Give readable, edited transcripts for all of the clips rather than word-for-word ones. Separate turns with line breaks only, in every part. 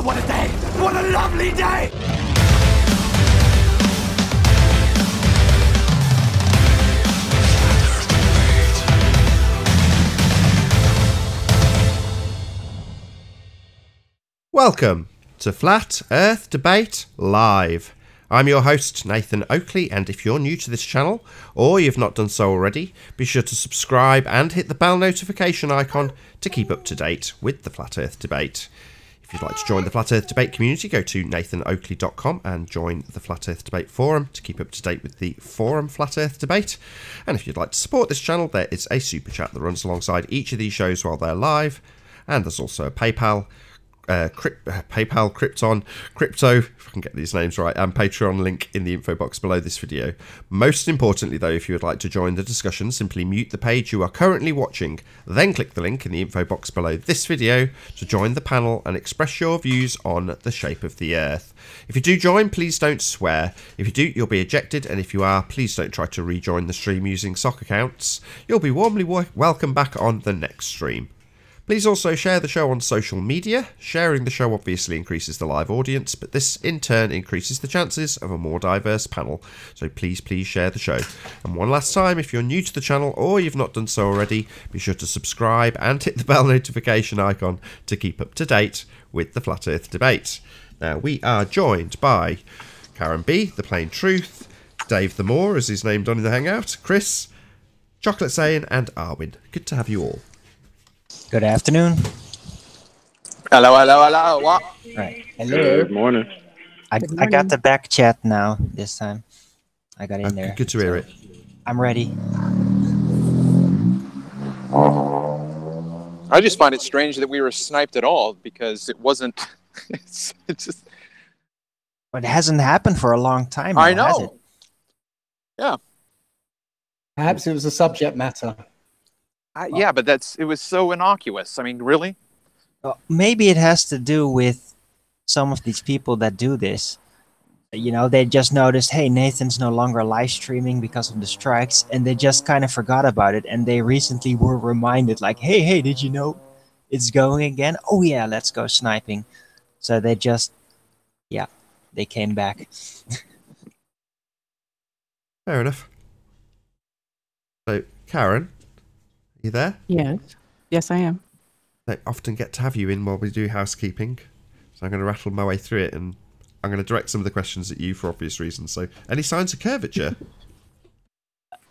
what a day! What a lovely day!
Welcome to Flat Earth Debate Live. I'm your host, Nathan Oakley, and if you're new to this channel, or you've not done so already, be sure to subscribe and hit the bell notification icon to keep up to date with the Flat Earth Debate. If you'd like to join the Flat Earth Debate community, go to nathanoakley.com and join the Flat Earth Debate forum to keep up to date with the forum Flat Earth Debate. And if you'd like to support this channel, there is a super chat that runs alongside each of these shows while they're live, and there's also a PayPal, Krypton, Crypto, if I can get these names right, and Patreon link in the info box below this video. Most importantly though, if you would like to join the discussion, simply mute the page you are currently watching, then click the link in the info box below this video to join the panel and express your views on the shape of the Earth. If you do join, please don't swear. If you do, you'll be ejected, and if you are, please don't try to rejoin the stream using sock accounts. You'll be warmly welcome back on the next stream. Please also share the show on social media. Sharing the show obviously increases the live audience, but this in turn increases the chances of a more diverse panel. So please share the show. And one last time, if you're new to the channel or you've not done so already, be sure to subscribe and hit the bell notification icon to keep up to date with the Flat Earth Debate. Now, we are joined by Karen B, The Plain Truth, Dave the Moor, as he's named on in the Hangout, Chris, Chocolate Sane, and Arwin. Good to have you all.
Good afternoon.
Hello. What?
Right. Hello.
Good morning.
I got the back chat now this time. I got in there.
Good to hear it.
I'm ready.
I just find it strange that we were sniped at all because it wasn't. It's just.
But it hasn't happened for a long time now,
I know.
has it?
Yeah.
Perhaps it was a subject matter.
Yeah, but it was so innocuous. I mean, really?
Well, maybe it has to do with some of these people that do this. You know, they just noticed, hey, Nathan's no longer live streaming because of the strikes, and they just kind of forgot about it. And they recently were reminded, like, hey, did you know it's going again? Oh, yeah, let's go sniping. So they just, yeah, they came back.
Fair enough. So, Karen, you there?
Yes, I am.
I often get to have you in while we do housekeeping, so I'm going to rattle my way through it, and I'm going to direct some of the questions at you for obvious reasons. So, any signs of curvature?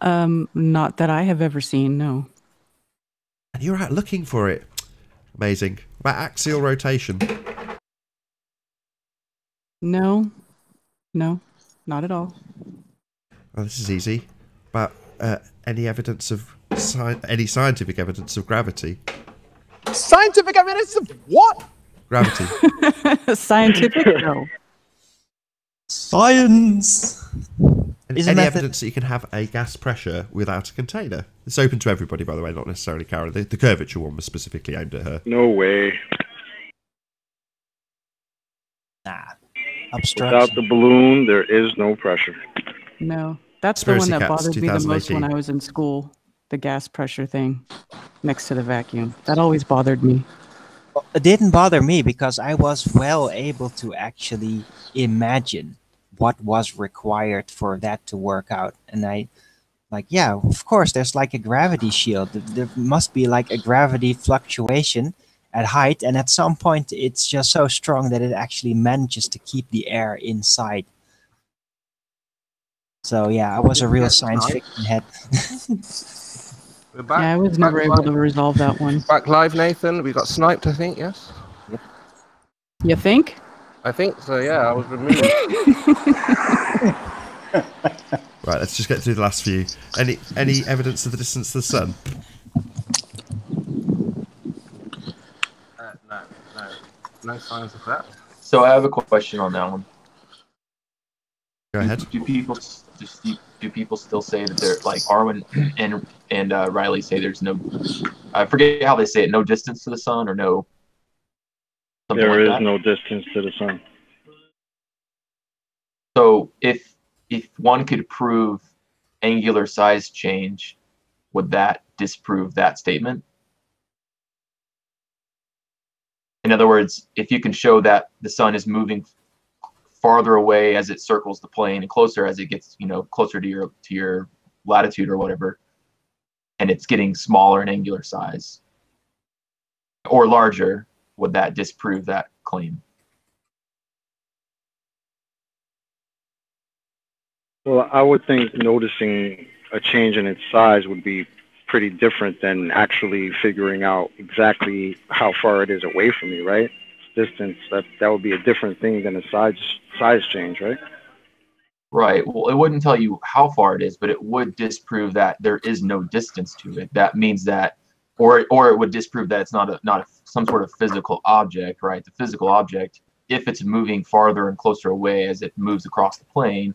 Not that I have ever seen, no.
And you're out looking for it. Amazing. About axial rotation?
No, not at all.
Oh, this is easy. About any evidence of any scientific evidence of gravity?
Scientific evidence of what?
Gravity.
Scientific? No.
Science!
Any evidence that you can have a gas pressure without a container? It's open to everybody, by the way, not necessarily Karen. The curvature one was specifically aimed at her.
No way.
Nah. Obstruction.
Without the balloon, there is no pressure.
No. That's
Conspiracy
the one that
Cats,
bothered me the most
2018.
when I was in school. The gas pressure thing next to the vacuum. That always bothered me.
Well, it didn't bother me because I was well able to actually imagine what was required for that to work out. And I, like, yeah, of course, there's like a gravity shield. There must be like a gravity fluctuation at height. And at some point, it's just so strong that it actually manages to keep the air inside. So, yeah, I was a real science fiction head.
We're back.
Yeah, I was never able to resolve that one.
Back live, Nathan. We got sniped, I think, yes?
Yep.
You think?
I think so, yeah. I was removed.
Right, let's just get through the last few. Any evidence of the distance to the sun?
No signs of that.
So I have a question on that one.
Go ahead.
Do people still say that they're like Arwen and Riley say there's no? I forget how they say it. No distance to the sun or no.
There is no distance to the sun.
So if one could prove angular size change, would that disprove that statement? In other words, if you can show that the sun is moving farther away as it circles the plane and closer as it gets, closer to your latitude or whatever, and it's getting smaller in angular size or larger, would that disprove that claim?
Well, I would think noticing a change in its size would be pretty different than actually figuring out exactly how far it is away from me, right? Distance, that would be a different thing than a size change, right?
Right. Well, it wouldn't tell you how far it is, but it would disprove that there is no distance to it. That means that, or it would disprove that it's not some sort of physical object, right? The physical object, if it's moving farther and closer away as it moves across the plane,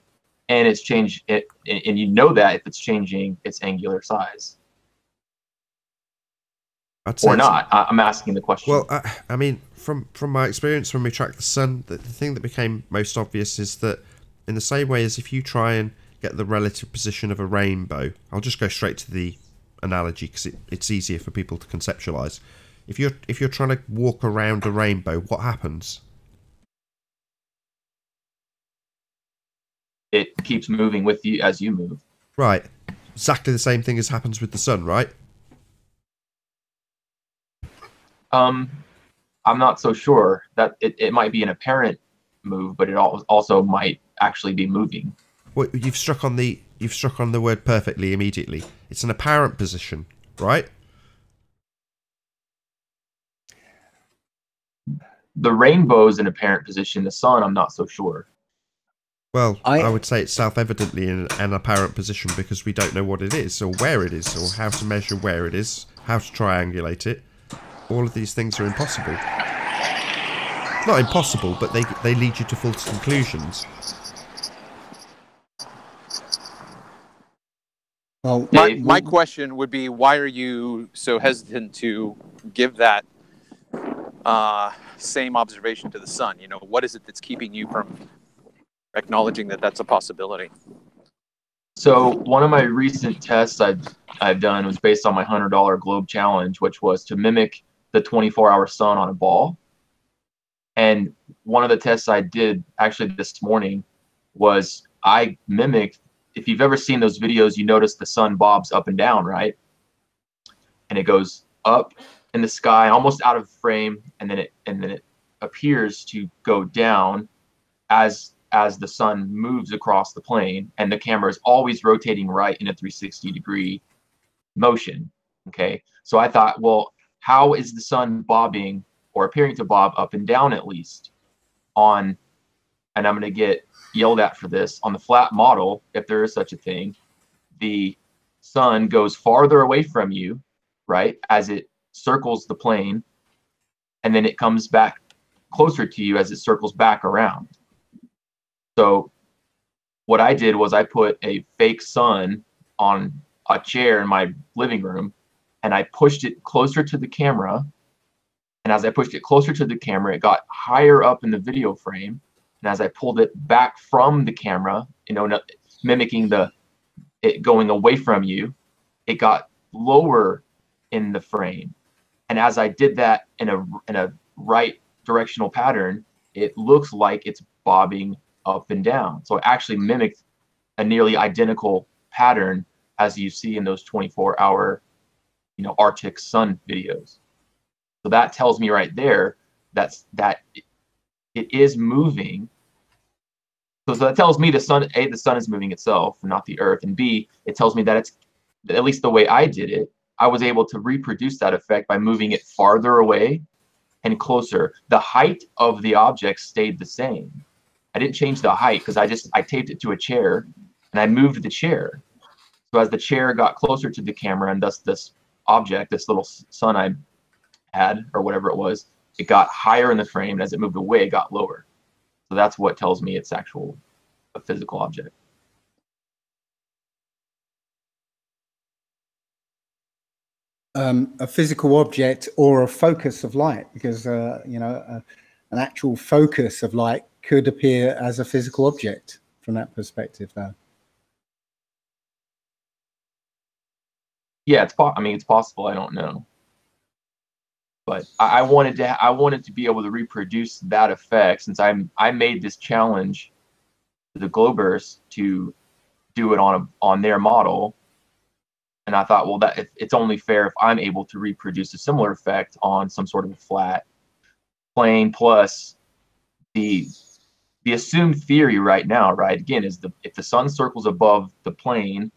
and it's changed it, and you know that if it's changing its angular size. Or not. I'm asking the question.
Well, I mean, from my experience when we track the sun, the thing that became most obvious is that in the same way as if you try and get the relative position of a rainbow, I'll just go straight to the analogy because it's easier for people to conceptualize. If you're trying to walk around a rainbow, what happens?
It keeps moving with you as you move.
Right. Exactly the same thing as happens with the sun, right?
I'm not so sure. That it might be an apparent move, but it also might actually be moving.
Well, you've struck on the word perfectly immediately. It's an apparent position, right?
The rainbow's an apparent position. The sun, I'm not so sure.
Well, I would say it's self-evidently in an apparent position because we don't know what it is, or where it is, or how to measure where it is, how to triangulate it. All of these things are impossible. Not impossible, but they lead you to false conclusions.
Well,
my question would be, why are you so hesitant to give that same observation to the sun? What is it that's keeping you from acknowledging that that's a possibility?
So one of my recent tests I've done was based on my $100 globe challenge, which was to mimic the 24-hour sun on a ball. And one of the tests I did actually this morning was I mimicked, if you've ever seen those videos, you notice the sun bobs up and down, right? And it goes up in the sky, almost out of frame, and then it appears to go down as the sun moves across the plane, and the camera is always rotating right in a 360-degree motion. Okay, so I thought, well, how is the sun bobbing or appearing to bob up and down at least on, and I'm going to get yelled at for this, on the flat model, if there is such a thing, the sun goes farther away from you, right, as it circles the plane, and then it comes back closer to you as it circles back around. So what I did was I put a fake sun on a chair in my living room, and I pushed it closer to the camera. And as I pushed it closer to the camera, it got higher up in the video frame. And as I pulled it back from the camera, mimicking it going away from you, it got lower in the frame. And as I did that in a right directional pattern, it looks like it's bobbing up and down. So it actually mimicked a nearly identical pattern as you see in those 24-hour, Arctic sun videos. So that tells me right there that it is moving. So that tells me the sun is moving itself, not the Earth, and B, it tells me that it's, at least the way I did it, I was able to reproduce that effect by moving it farther away and closer. The height of the object stayed the same. I didn't change the height because I taped it to a chair and I moved the chair. So as the chair got closer to the camera, and thus this object, this little sun I had, or whatever it was, it got higher in the frame, and as it moved away, it got lower. So that's what tells me it's a physical object.
A physical object or a focus of light, because an actual focus of light could appear as a physical object from that perspective, though.
Yeah, it's possible. I don't know, But I wanted to be able to reproduce that effect, since I made this challenge to the Globers to do it on their model. And I thought, well, that it's only fair if I'm able to reproduce a similar effect on some sort of a flat plane. Plus, the assumed theory right now, right, again, is if the sun circles above the plane,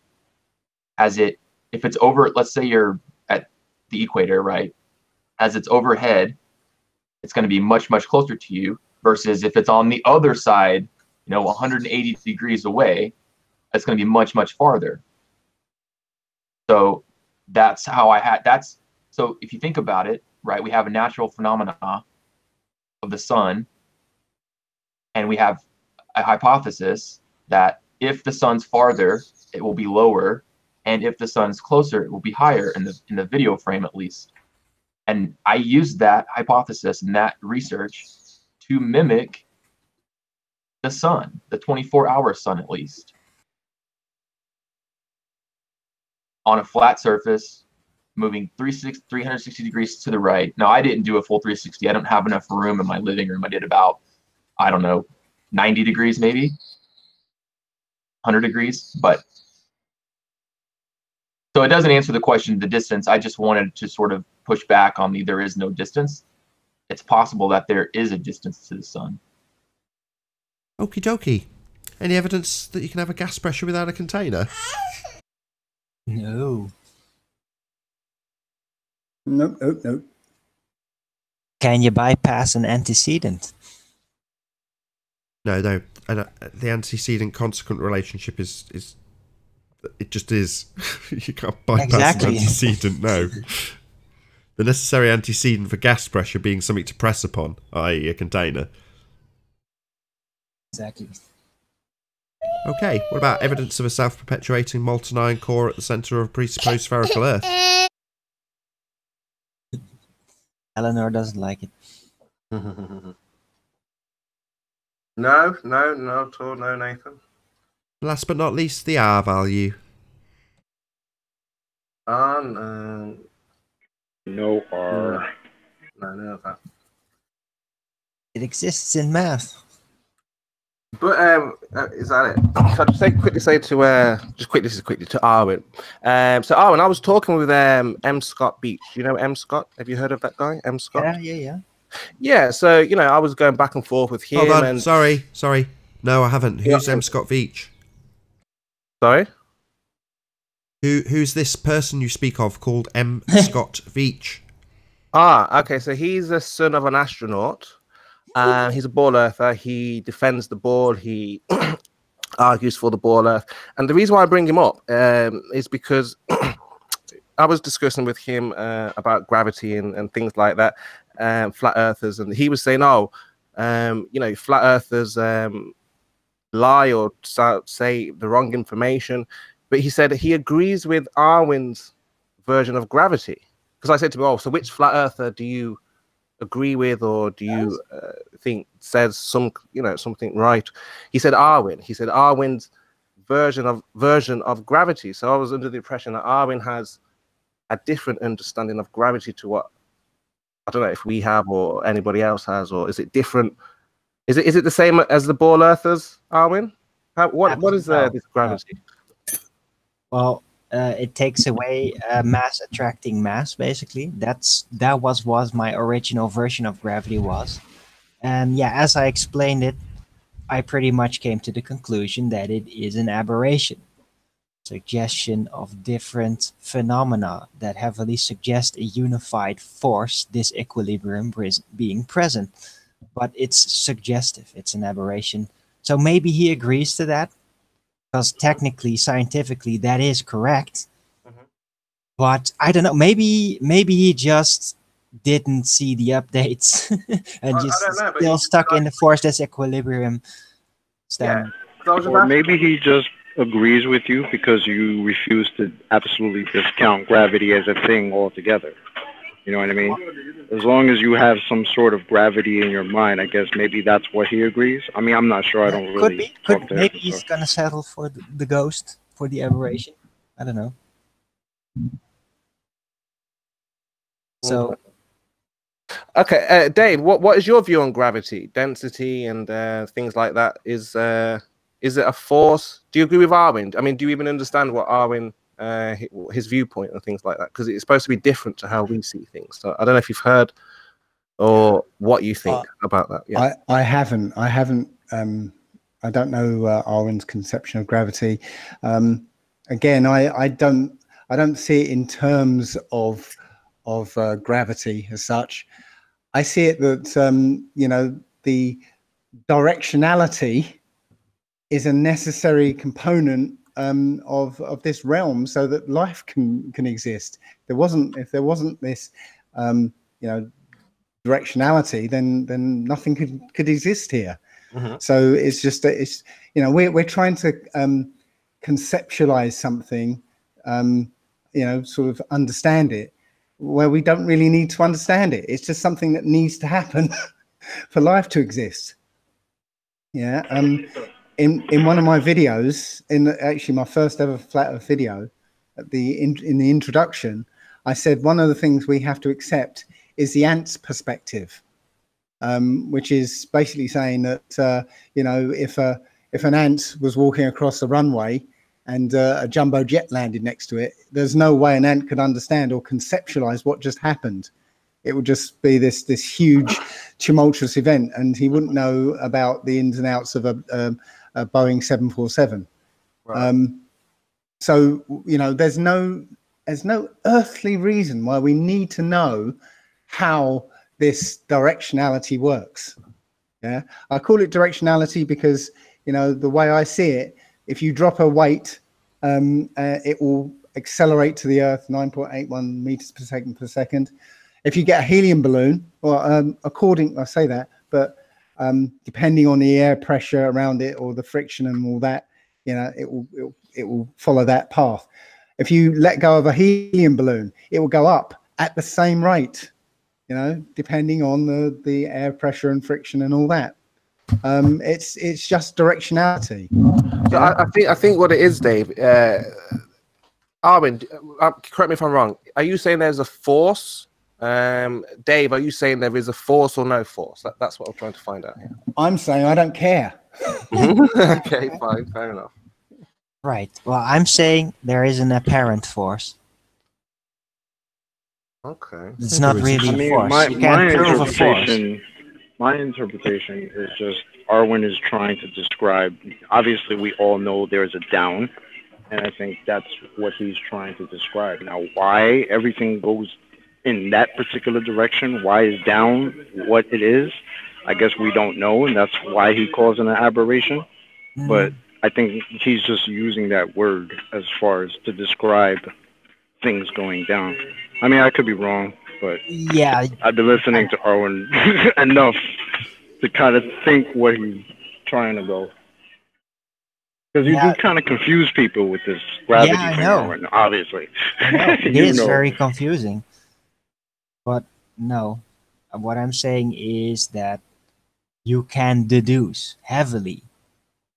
if it's over, let's say you're at the equator, right, as it's overhead, it's going to be much, much closer to you, versus if it's on the other side, 180 degrees away, it's going to be much, much farther. So that's how so if you think about it, right, we have a natural phenomena of the sun, and we have a hypothesis that if the sun's farther, it will be lower, and if the sun's closer, it will be higher in the video frame, at least. And I used that hypothesis and that research to mimic the sun, the 24-hour sun, at least, on a flat surface, moving 360 degrees to the right. Now, I didn't do a full 360. I don't have enough room in my living room. I did about, I don't know, 90 degrees, maybe 100 degrees. But so it doesn't answer the question, the distance. I just wanted to sort of push back on there is no distance. It's possible that there is a distance to the sun.
Okie dokie. Any evidence that you can have a gas pressure without a container?
No.
Nope, nope, nope.
Can you bypass an antecedent?
No. The antecedent consequent relationship is it just is. You can't bypass an antecedent. No. The necessary antecedent for gas pressure being something to press upon, i.e. a container.
Exactly.
Okay, what about evidence of a self-perpetuating molten iron core at the centre of a presupposed spherical Earth?
Eleanor doesn't like it.
No, at all. No, Nathan.
Last but not least, the R value.
No.
No R.
No, that.
It exists in math.
But is that it? So I'll just quickly say to Arwin. So Arwin, I was talking with M. Scott Beach. You know M. Scott? Have you heard of that guy, M. Scott?
Yeah.
Yeah. So I was going back and forth with him.
Hold on.
And
Sorry. No, I haven't. Who's M. Scott Veach?
Sorry.
Who's this person you speak of called M. Scott Veach?
Okay. So he's the son of an astronaut. He's a ball earther. He defends the ball. He argues for the ball earth. And the reason why I bring him up is because I was discussing with him about gravity and things like that, flat earthers, and he was saying, flat earthers lie or say the wrong information. But he said he agrees with Arwin's version of gravity. Because I said to him, so which flat earther do you agree with, or do you think says something right? He said Arwin. He said Arwin's version of gravity. So I was under the impression that Arwin has a different understanding of gravity to what, I don't know if we have or anybody else has, or is it different? Is it the same as the ball earthers, Arwin? What is this gravity?
Well, it takes away mass attracting mass, basically. That was what my original version of gravity was. And yeah, as I explained it, I pretty much came to the conclusion that it is an aberration. Suggestion of different phenomena that heavily suggest a unified force disequilibrium being present. But it's suggestive, it's an aberration. So maybe he agrees to that, because technically, scientifically, that is correct. But I don't know, maybe he just didn't see the updates and still stuck in the force disequilibrium.
Yeah.
Or maybe he just agrees with you because you refuse to absolutely discount gravity as a thing altogether. You know what I mean? As long as you have some sort of gravity in your mind, I guess maybe that's what he agrees. I mean, I'm not sure. I don't really talk to him.
Maybe he's gonna settle for the ghost, for the aberration. I don't know. So
Okay, Dave, what is your view on gravity, density, and things like that? Is it a force? Do you agree with Arwin? I mean, do you even understand what Arwin, his viewpoint and things like that? Because it's supposed to be different to how we see things. So I don't know if you've heard or what you think about that. Yeah,
I haven't. I don't know Arwen's conception of gravity. Again, I don't see it in terms of gravity as such. I see it that you know, the directionality is a necessary component of this realm so that life can exist. If there wasn't this you know, directionality, then nothing could exist here. So it's just that it's, you know, we're trying to conceptualize something, you know, sort of understand it, where we don't really need to understand it. It's just something that needs to happen for life to exist. Yeah. In one of my videos, actually my first ever flat Earth video, in the introduction, I said one of the things we have to accept is the ant's perspective, which is basically saying that you know, if an ant was walking across the runway and a jumbo jet landed next to it, there's no way an ant could understand or conceptualize what just happened. It would just be this huge tumultuous event, and he wouldn't know about the ins and outs of a Boeing 747. Right. So, you know, there's no earthly reason why we need to know how this directionality works. Yeah, I call it directionality because, you know, the way I see it, if you drop a weight, it will accelerate to the Earth 9.81 meters per second. If you get a helium balloon, or I say that, but depending on the air pressure around it or the friction and all that, you know, it will follow that path. If you let go of a helium balloon, it will go up at the same rate, you know, depending on the air pressure and friction and all that. It's just directionality.
So I think what it is, Dave. Armin, correct me if I'm wrong. Are you saying there's a force? Dave, are you saying there is a force or no force? That's what I'm trying to find out here.
I'm saying I don't care.
Okay, fine, fair enough.
Right. Well, I'm saying there is an apparent force.
Okay.
It's not really a force. You can't prove a force.
My interpretation is just Arwin is trying to describe. Obviously, we all know there's a down, and I think that's what he's trying to describe. Now, why everything goes in that particular direction, why is down what it is, I guess we don't know, and that's why he calls it an aberration. But I think he's just using that word as far as to describe things going down. I mean, I could be wrong, but
yeah,
I've been listening to Arwin enough to kind of think what he's trying to go. Because you do kind of confuse people with this gravity thing, Arwin, obviously.
I know. It is very confusing. But no, what I'm saying is that you can deduce heavily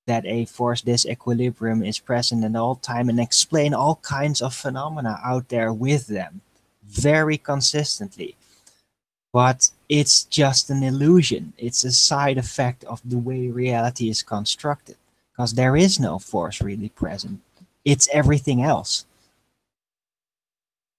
that a force disequilibrium is present at all time and explain all kinds of phenomena out there with them very consistently. But it's just an illusion. It's a side effect of the way reality is constructed, because there is no force really present. It's everything else.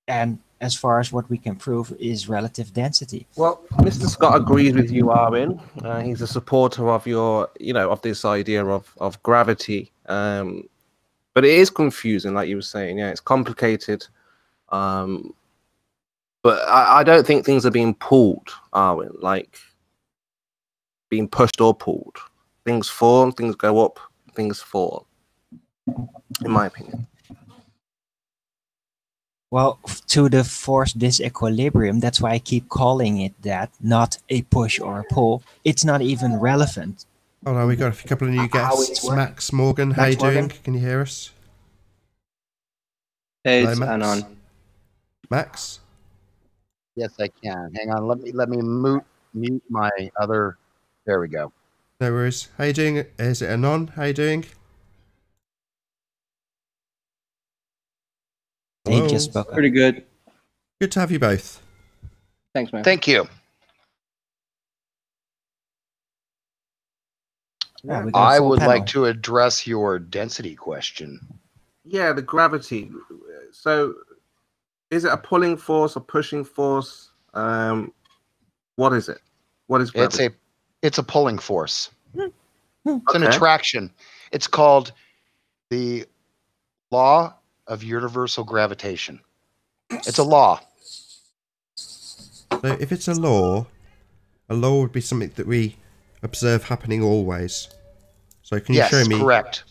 And as far as what we can prove is relative density.
Well, Mr. Scott agrees with you, Arwin. He's a supporter of your, you know, of this idea of gravity. But it is confusing, like you were saying. Yeah, it's complicated. But I don't think things are being pulled, Arwin, like being pushed or pulled. Things fall, things go up, things fall, in my opinion.
Well, to the force disequilibrium, that's why I keep calling it that, not a push or a pull. It's not even relevant.
Oh no, we got a couple of new guests. Max Morgan, how you doing? Can you hear us?
Hey,
Hello,
it's
Max.
Anon.
Max?
Yes, I can. Hang on, let me mute my other. There we go.
No worries. How you doing? Is it Anon? How you doing?
They just spoke up.
Pretty good.
Good to have you both.
Thanks, man. Thank you.
Yeah, we go
I
full
would
panel.
like to address your density question.
Yeah, the gravity. So, is it a pulling force, a pushing force? What is it? What is gravity?
It's a pulling force. It's an
Okay.
attraction. It's called the law of universal gravitation. It's a law.
So if it's a law would be something that we observe happening always. So can you show me?
Yes, correct.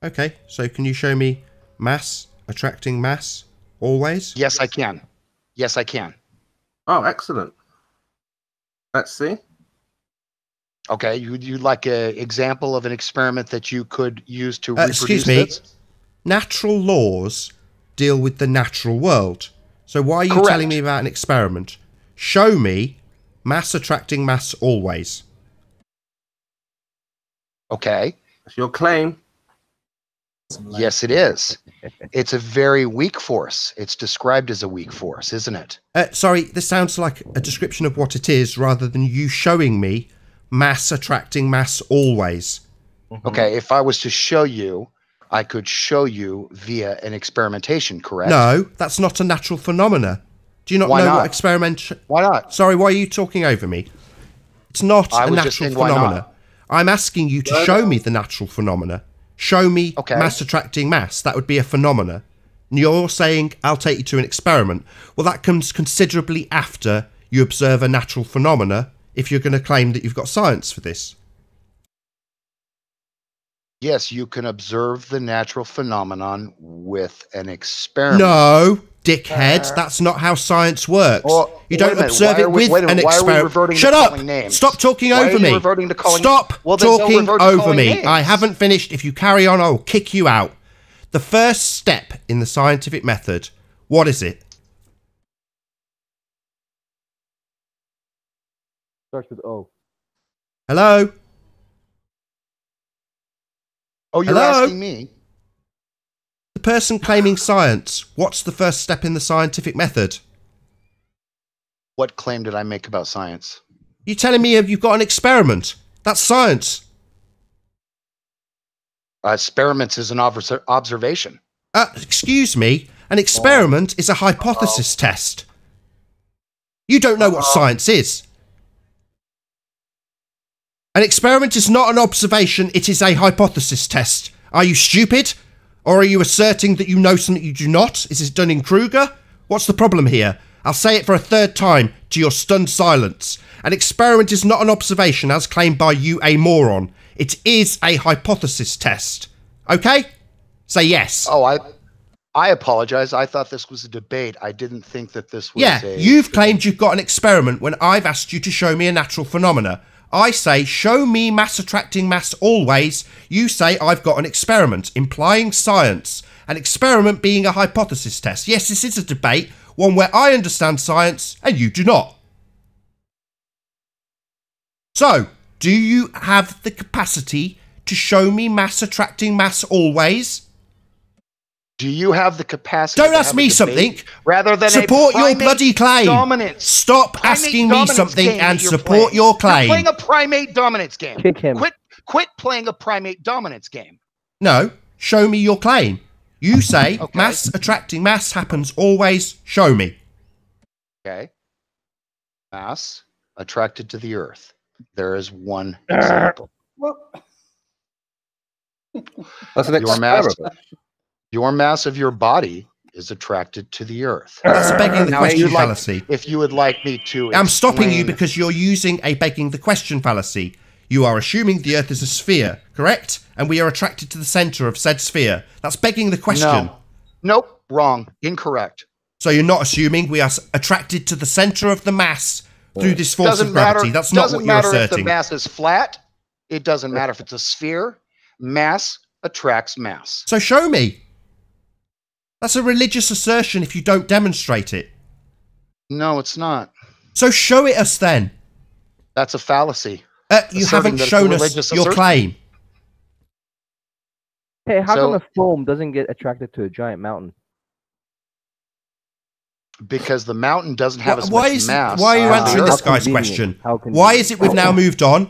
Okay, so can you show me mass attracting mass always?
Yes, I can. Yes, I can.
Oh, excellent. Let's see.
Okay, you'd like an example of an experiment that you could use to reproduce
excuse me.
this?
Natural laws deal with the natural world. So why are you
Correct.
telling me about an experiment? Show me mass attracting mass always.
Okay.
That's your claim.
Yes, it is. It's a very weak force. It's described as a weak force, isn't it?
Sorry, this sounds like a description of what it is rather than you showing me mass attracting mass always.
Okay, if I was to show you, I could show you via an experimentation, correct?
No, that's not a natural phenomena. Do you not
Why
know
not?
what experimentation...
Why not?
Sorry, why are you talking over me? It's not
I
a
was just
natural
saying, why not?
phenomena. I'm asking you to show me the natural phenomena. Show me mass attracting mass. That would be a phenomena. And you're saying, I'll take you to an experiment. Well, that comes considerably after you observe a natural phenomena if you're going to claim that you've got science for this.
Yes, you can observe the natural phenomenon with an experiment.
No, dickhead. That's not how science works.
Well,
you don't observe it with an experiment. Shut up! Stop talking over me. Stop talking over me. I haven't finished. If you carry on, I will kick you out. The first step in the scientific method, what is it?
Starts with O.
Hello?
Oh, you're
Hello?
asking me?
The person claiming science, what's the first step in the scientific method?
What claim did I make about science?
You're telling me you've got an experiment. That's science.
Experiments is an observation.
Excuse me, an experiment is a hypothesis test. You don't know what science is. An experiment is not an observation, it is a hypothesis test. Are you stupid? Or are you asserting that you know something you do not? Is this Dunning-Kruger? What's the problem here? I'll say it for a third time to your stunned silence. An experiment is not an observation as claimed by you, a moron. It is a hypothesis test. Okay? Say yes.
Oh, I apologize. I thought this was a debate. I didn't think that this was
you've claimed you've got an experiment when I've asked you to show me a natural phenomena. I say, show me mass attracting mass always. You say, I've got an experiment, implying science. An experiment being a hypothesis test. Yes, this is a debate, one where I understand science and you do not. So, do you have the capacity to show me mass attracting mass always?
Do you have the capacity?
Don't ask me something.
Rather than
support
a
your bloody claim.
Dominance.
Stop asking me something and support your claim.
You're playing a primate dominance game.
Kick him.
Quit playing a primate dominance game.
No, show me your claim. You say mass attracting mass happens always. Show me.
Okay. Mass attracted to the Earth. There is one example.
That's an experiment.
Your mass of your body is attracted to the Earth.
That's a begging the
Now,
question fallacy.
If you would like me to
I'm stopping you
explain-
because you're using a begging the question fallacy. You are assuming the Earth is a sphere, correct? And we are attracted to the centre of said sphere. That's begging the question.
No. Nope, wrong, incorrect.
So you're not assuming we are attracted to the centre of the mass through this force of gravity. That's not what you're
Doesn't matter if the
asserting.
mass is flat. It doesn't matter if it's a sphere. Mass attracts mass.
So show me. That's a religious assertion if you don't demonstrate it.
No, it's not.
So show it us then.
That's a fallacy.
You haven't shown us your claim.
Hey, how come a foam doesn't get attracted to a giant mountain?
Because the mountain doesn't have as
Why
much mass.
Why are you
as the
answering
Earth.
this guy's question? Why is it we've now moved on?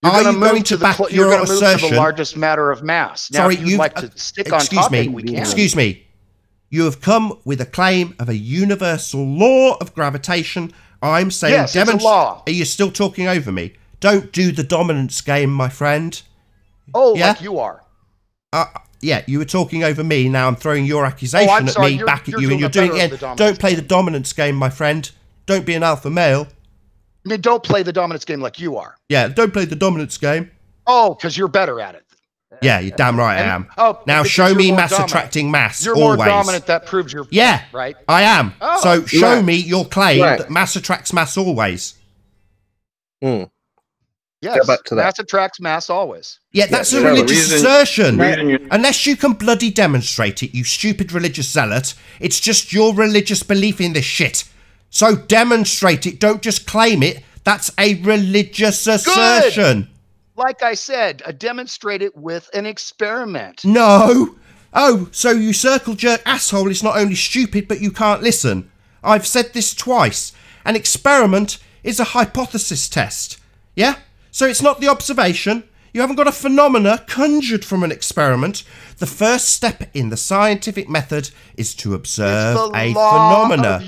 You're
Are you going to back
you're
your
going to move to
assertion?
the largest matter of mass. Now,
Sorry,
if you'd like to stick on
excuse me.
topic, we can.
Excuse me. You have come with a claim of a universal law of gravitation. I'm saying,
Yes, it's a law.
Are you still talking over me? Don't do the dominance game, my friend.
Oh,
Yeah?
like you are.
Yeah, you were talking over me. Now I'm throwing your accusation at me back at you, and you're doing it again. Don't play the dominance game, my friend. Don't be an alpha male.
I mean, don't play the dominance game like you are.
Yeah, don't play the dominance game.
Oh, because you're better at it.
Yeah, you're damn right I am.
Oh,
now
because
show
you're
me
more
mass
dominant.
attracting mass.
You're
always.
more dominant. That proves your
Yeah,
point, right?
I am.
Oh,
so show
right.
me your claim
Right.
that mass attracts mass always.
Mm.
Yes,
Go back to that.
mass attracts mass always.
Yeah, that's a
Yeah, the
religious
reason-
assertion.
the reason you-
Unless you can bloody demonstrate it, you stupid religious zealot. It's just your religious belief in this shit. So demonstrate it. Don't just claim it. That's a religious assertion.
Like I said, demonstrate it with an experiment.
No. Oh, so you circle jerk asshole is not only stupid, but you can't listen. I've said this twice. An experiment is a hypothesis test. Yeah? So it's not the observation. You haven't got a phenomena conjured from an experiment. The first step in the scientific method is to observe a phenomena.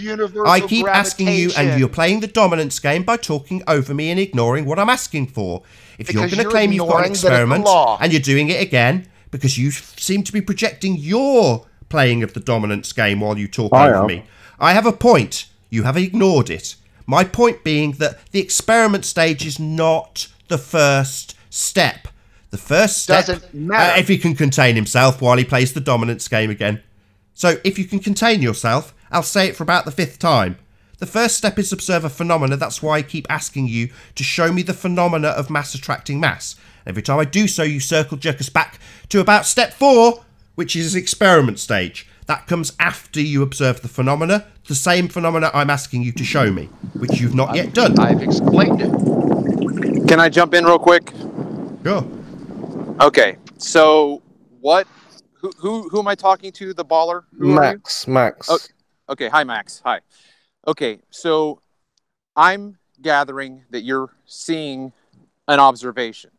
I keep asking you, and you're playing the dominance game by talking over me and ignoring what I'm asking for. If you're going to claim you've got an experiment, and you're doing it again, because you seem to be projecting your playing of the dominance game while you talk over me. I have a point. You have ignored it. My point being that the experiment stage is not the first step. The first step,
Doesn't matter.
if he can contain himself while he plays the dominance game again. So if you can contain yourself, I'll say it for about the 5th time. The first step is observe a phenomena. That's why I keep asking you to show me the phenomena of mass attracting mass. Every time I do so, you circle jerk us back to about step 4, which is experiment stage. That comes after you observe the phenomena, the same phenomena I'm asking you to show me, which you've not yet done.
I've explained it.
Can I jump in real quick?
Sure.
Okay, so what? Who am I talking to? The baller? Who are you?
Max.
Oh, okay, hi Max. Hi. Okay, so I'm gathering that you're seeing an observation.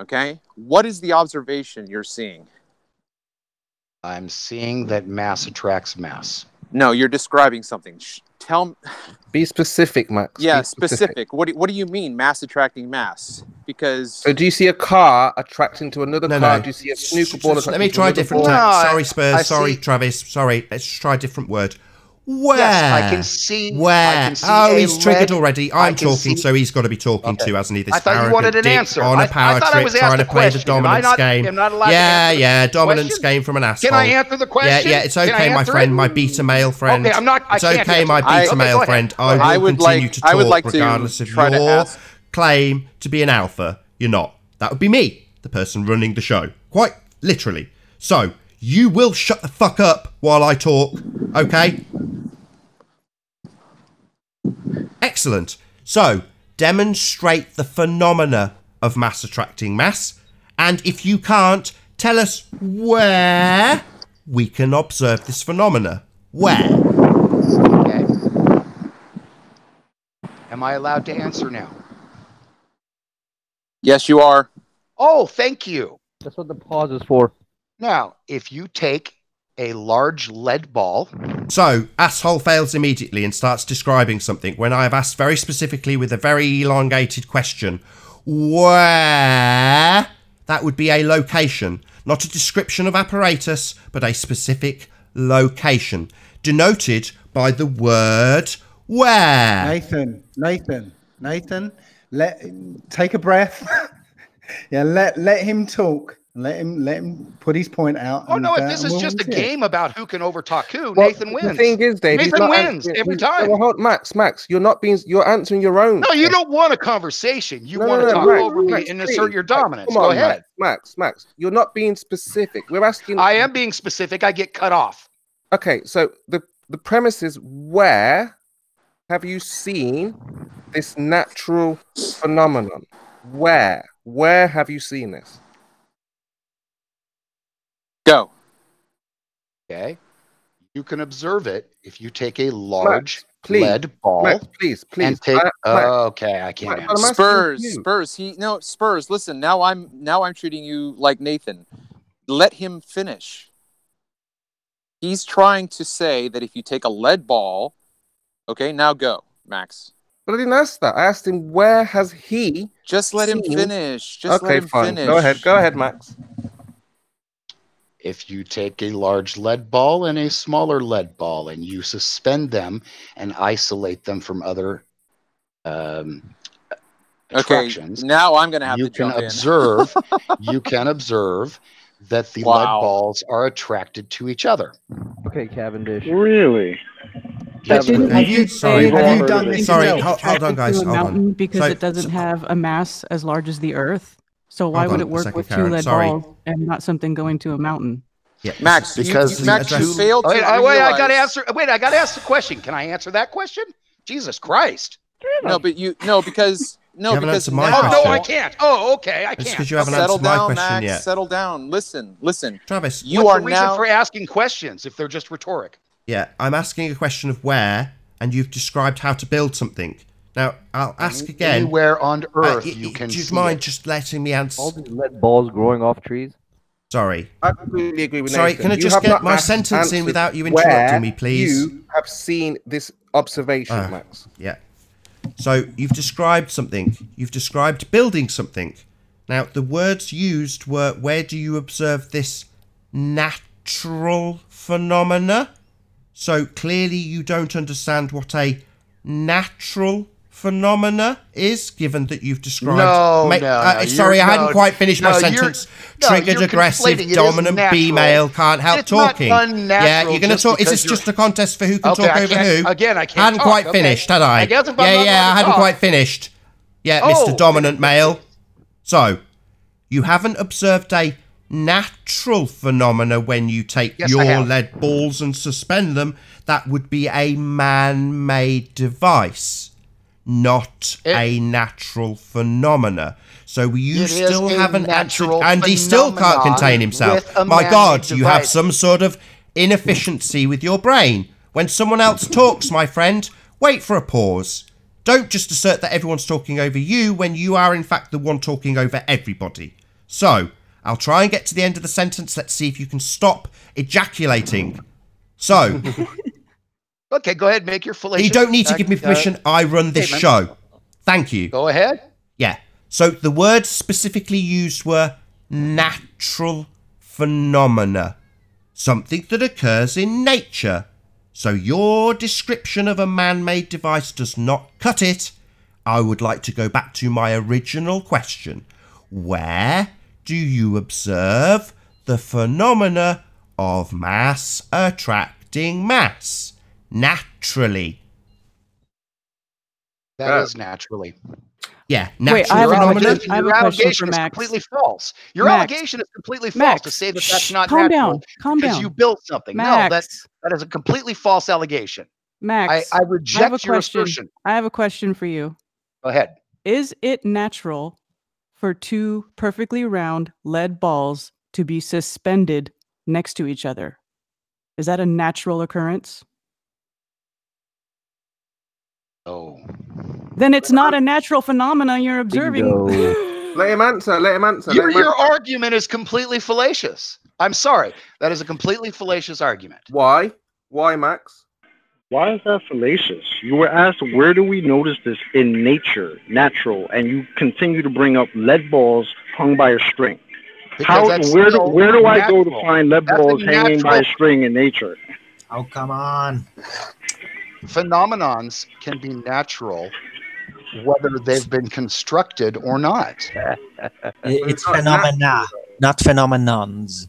Okay, what is the observation you're seeing?
I'm seeing that mass attracts mass.
No, you're describing something. Tell me.
Be specific, Max.
Yeah,
Be
specific. What do you mean, mass attracting mass? Because
So do you see a car attracting to another
No,
car?
no.
Do you see a snooker ball?
Let me try a different
ball.
tack.
No,
Sorry, Spurs.
I
Sorry,
see-
Travis. Sorry. Let's try a different word. Where?
Yes, I can see.
Where?
I can see
Oh,
a
he's triggered
lead.
already.
I
I'm
can
talking,
see-
so he's got to be talking
Okay.
to, hasn't he? This
I thought you
arrogant
wanted an
dick
answer.
on a
I
power
thought I
trip,
was
trying
asked
to
a
play the
question. Am I
dominance
not-
game.
am not allowed to
Yeah,
answer
yeah,
the
dominance
question?
game from an asshole.
Can I answer the question?
Yeah, it's
Can I
okay, my
answer
friend,
it?
my beta male friend.
Okay, I'm not- I
It's
can't
okay, my
answer it.
beta
Okay,
male
go ahead.
friend.
I
I will
would
continue
like-
to
I
talk
would like to
regardless of
try to
your
ask-
claim to be an alpha. You're not. That would be me, the person running the show. Quite literally. So, you will shut the fuck up while I talk, okay? Excellent. So, demonstrate the phenomena of mass attracting mass. And if you can't, tell us where we can observe this phenomena. Where?
Okay. Am I allowed to answer now?
yes, you are.
Oh, thank you.
That's what the pause is for.
Now, if you take a large lead ball,
So, asshole fails immediately and starts describing something when I have asked very specifically with a very elongated question. Where? That would be a location, not a description of apparatus, but a specific location, denoted by the word where.
Nathan, take a breath. Yeah, let him talk. Let him put his point out.
oh no, if
and
this is
we'll
just a
see it.
game about who can overtalk who,
Well,
Nathan wins.
The thing is, Dave, he's
Nathan
not
wins
answering-
every
he's-
time.
Well, hold, Max, you're answering your own.
No, you don't want a conversation. You
No,
want
no,
to
no,
talk
Max,
over me
Max,
and
please.
assert your dominance.
Come
Go
on,
ahead.
Max, you're not being specific. We're asking.
I am being specific. I get cut off.
Okay, so the premise is, where have you seen this natural phenomenon? Where have you seen this?
Go.
Okay. You can observe it if you take a large lead ball
Max, please.
and take. Okay, I can't answer.
Spurs. Listen, now I'm treating you like Nathan. Let him finish. He's trying to say that if you take a lead ball, okay, now go, Max.
But I didn't ask that. I asked him where has he.
Just let him finish. Just let him
fine.
finish.
Go ahead, Max.
If you take a large lead ball and a smaller lead ball and you suspend them and isolate them from other attractions,
now I'm going to have
you
to
can
jump
observe. You can observe that the lead balls are attracted to each other.
Okay, Cavendish.
Really?
Have you
done this?
Sorry, hold on, guys. Hold on.
Because it doesn't have a mass as large as the Earth. So why would it work with two lead balls and not something going to a mountain?
Yeah,
Max,
because
Max, you failed to
wait, I got to
realize-
answer. Wait, I got to ask the question. Can I answer that question? Jesus Christ!
No, but because
haven't answered my
Oh
question.
no, I can't. Oh, okay, I
It's
can't.
because you haven't
settle
answered my
down,
question
Max.
yet.
Settle down. Listen.
Travis,
You
What's
are
the reason
now
for asking questions if they're just rhetoric?
Yeah, I'm asking a question of where, and you've described how to build something. Now, I'll ask again.
Anywhere on Earth you can
do you
see
mind
it.
just letting me answer?
All these lead balls growing off trees.
Sorry.
I completely agree with
Sorry,
Nathan.
can I
You
just
have
get
not
my sentence in
answered
without you interrupting me, please?
You have seen this observation, Max.
Yeah. So you've described something. You've described building something. Now, the words used were, where do you observe this natural phenomena? So clearly you don't understand what a natural phenomena is, given that you've described... Sorry, I hadn't quite finished my sentence. Triggered, aggressive, dominant, B-male, can't help talking. Yeah, you're going to talk... Is this just a contest for who can talk over who?
Again, I can't
Hadn't quite finished, had I? I hadn't quite finished. Yeah, Mr. Dominant Male. So, you haven't observed a natural phenomena when you take your lead balls and suspend them. That would be a man-made device, not a natural phenomena. So you still haven't answered, and he still can't contain himself. My God, you have some sort of inefficiency with your brain. When someone else talks, my friend, wait for a pause. Don't just assert that everyone's talking over you when you are in fact the one talking over everybody. So, I'll try and get to the end of the sentence. Let's see if you can stop ejaculating. So...
Okay, go ahead, make your fallacious...
You don't need to give me permission. I run this show. Thank you.
Go ahead.
Yeah. So the words specifically used were natural phenomena. Something that occurs in nature. So your description of a man-made device does not cut it. I would like to go back to my original question. Where do you observe the phenomena of mass attracting mass? Naturally.
That is naturally.
Yeah, natural.
Wait, I have
phenomena.
Your allegation is completely false. Your allegation is completely false to say that that's not natural.
Calm down.
Because you built something.
Max.
No, that is a completely false allegation.
Max,
I reject your assertion.
I have a question for you.
Go ahead.
Is it natural for two perfectly round lead balls to be suspended next to each other? Is that a natural occurrence?
Oh.
Then it's not a natural phenomena you're observing.
Let him answer.
Your argument is completely fallacious. I'm sorry. That is a completely fallacious argument.
Why? Why, Max?
Why is that fallacious? You were asked, where do we notice this in nature, natural, and you continue to bring up lead balls hung by a string. Where do I go to find lead balls hanging by a string in nature?
Oh, come on.
Phenomenons can be natural, whether they've been constructed or not.
It's phenomena, not phenomenons.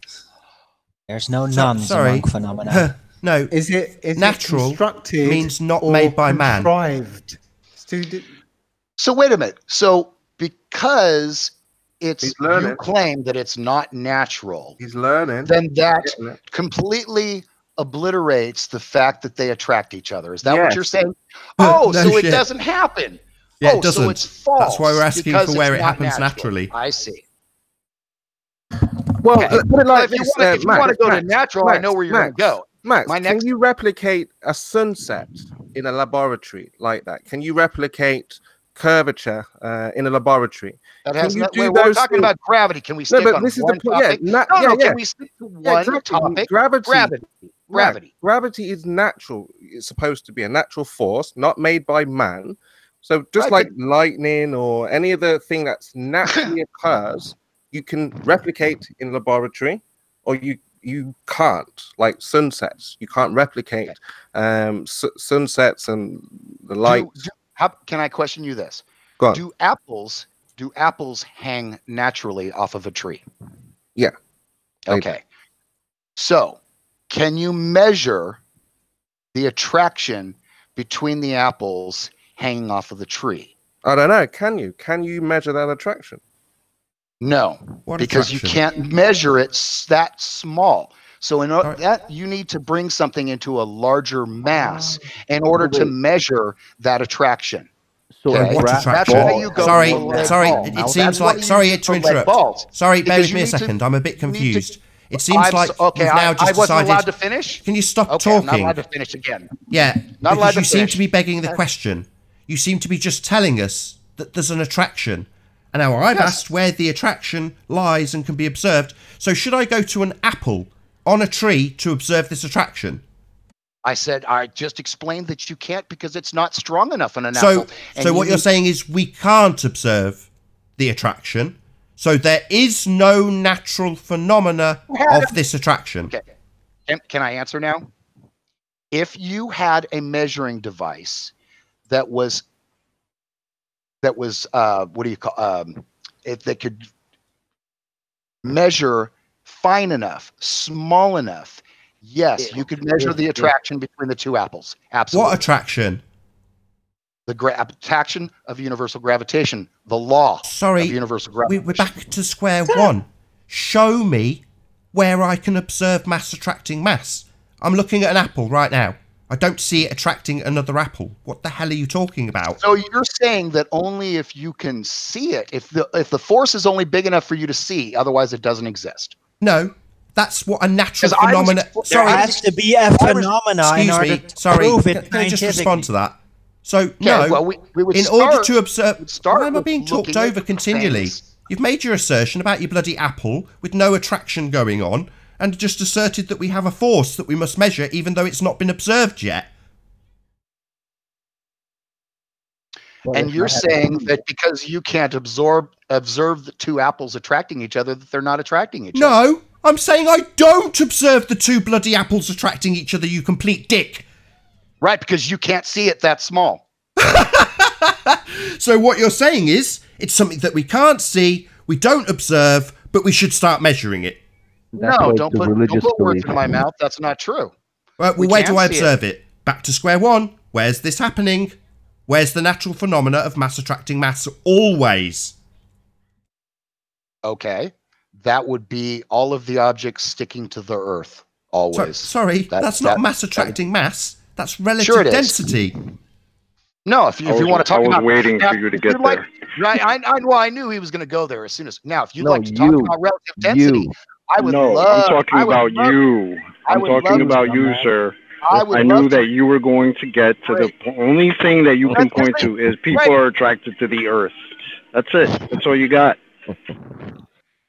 There's no nuns among phenomena.
No,
is it
natural
constructed
means not made by man.
Contrived.
So wait a minute. So because you claim that it's not natural,
he's learning.
Then that completely obliterates the fact that they attract each other. Is that what you're saying? Oh,
No
so
shit.
it doesn't happen.
Yeah, it doesn't.
So it's false.
That's why we're asking for where it happens
natural.
naturally.
I see.
Well,
okay.
put it like
if
this,
you want to go to natural, I know where you're going to go.
Max, can you replicate a sunset in a laboratory like that? Can you replicate curvature in a laboratory?
That
Can
has
you
not,
do
wait, we're
those
talking
things?
about gravity. Can we
No,
stick
but
on
this is
one
the point. Yeah,
topic? No, can we stick to one topic?
Gravity.
Gravity.
Gravity is natural. It's supposed to be a natural force, not made by man. So just
Right,
like lightning or any other thing that's naturally occurs, you can replicate in laboratory, or you can't. Like sunsets, you can't replicate sunsets and the light.
Can I question you this?
Go on.
Do apples hang naturally off of a tree?
Yeah.
Okay. So, can you measure the attraction between the apples hanging off of the tree?
I don't know. Can you? Can you measure that attraction?
No, because you can't measure it that small. So in that you need to bring something into a larger mass in order to measure that attraction.
So
okay?
What
That's
attraction?
why you go
Sorry,
for lead
sorry.
ball.
It seems like sorry to interrupt. Sorry, bear with me a second. I'm a bit confused. It seems like you've now just
I wasn't
decided.
allowed to finish.
Can you stop
Okay,
talking?
I'm not allowed to finish again.
Yeah,
Not allowed
because you
to
seem
finish.
to be begging the question. You seem to be just telling us that there's an attraction. And now I've asked where the attraction lies and can be observed. So should I go to an apple on a tree to observe this attraction?
I said I just explained that you can't because it's not strong enough on an apple.
So what you're saying is we can't observe the attraction. So there is no natural phenomena of this attraction.
Okay. Can I answer now? If you had a measuring device that was what do you call that could measure fine enough, small enough, yes, you could measure the attraction between the two apples. Absolutely.
What attraction?
The attraction of universal gravitation, the law of universal gravity.
We're back to square one. Show me where I can observe mass attracting mass. I'm looking at an apple right now. I don't see it attracting another apple. What the hell are you talking about?
So you're saying that only if you can see it, if the force is only big enough for you to see, otherwise it doesn't exist.
No, that's what a natural phenomenon.
There has to be a phenomena in order to prove it.
Can I just respond to that? So
Okay,
no,
well, we would
in
start-
order to observe,
start
why am I
with
being talked
looking at
over continually?
things.
You've made your assertion about your bloody apple with no attraction going on, and just asserted that we have a force that we must measure, even though it's not been observed yet.
And you're saying that because you can't observe the two apples attracting each other, that they're not attracting each other.
No, I'm saying I don't observe the two bloody apples attracting each other, you complete dick.
Right, because you can't see it that small.
So what you're saying is, it's something that we can't see, we don't observe, but we should start measuring it.
No, don't put words in my mouth. That's not true.
Well, where do I observe it? Back to square one. Where's this happening? Where's the natural phenomena of mass attracting mass always?
Okay. That would be all of the objects sticking to the Earth. Always.
Sorry, that's not mass attracting mass. That's relative
Sure it is.
density.
No, if you want to talk about...
I was waiting for you to get there.
Right, I knew he was going to go there as soon as... Now, if you'd like to talk about relative density, I would love...
I'm talking about you. I'm talking about you, sir. I knew that you were going to get to the only thing that you can point to is people are attracted to the Earth. That's it. That's all you got.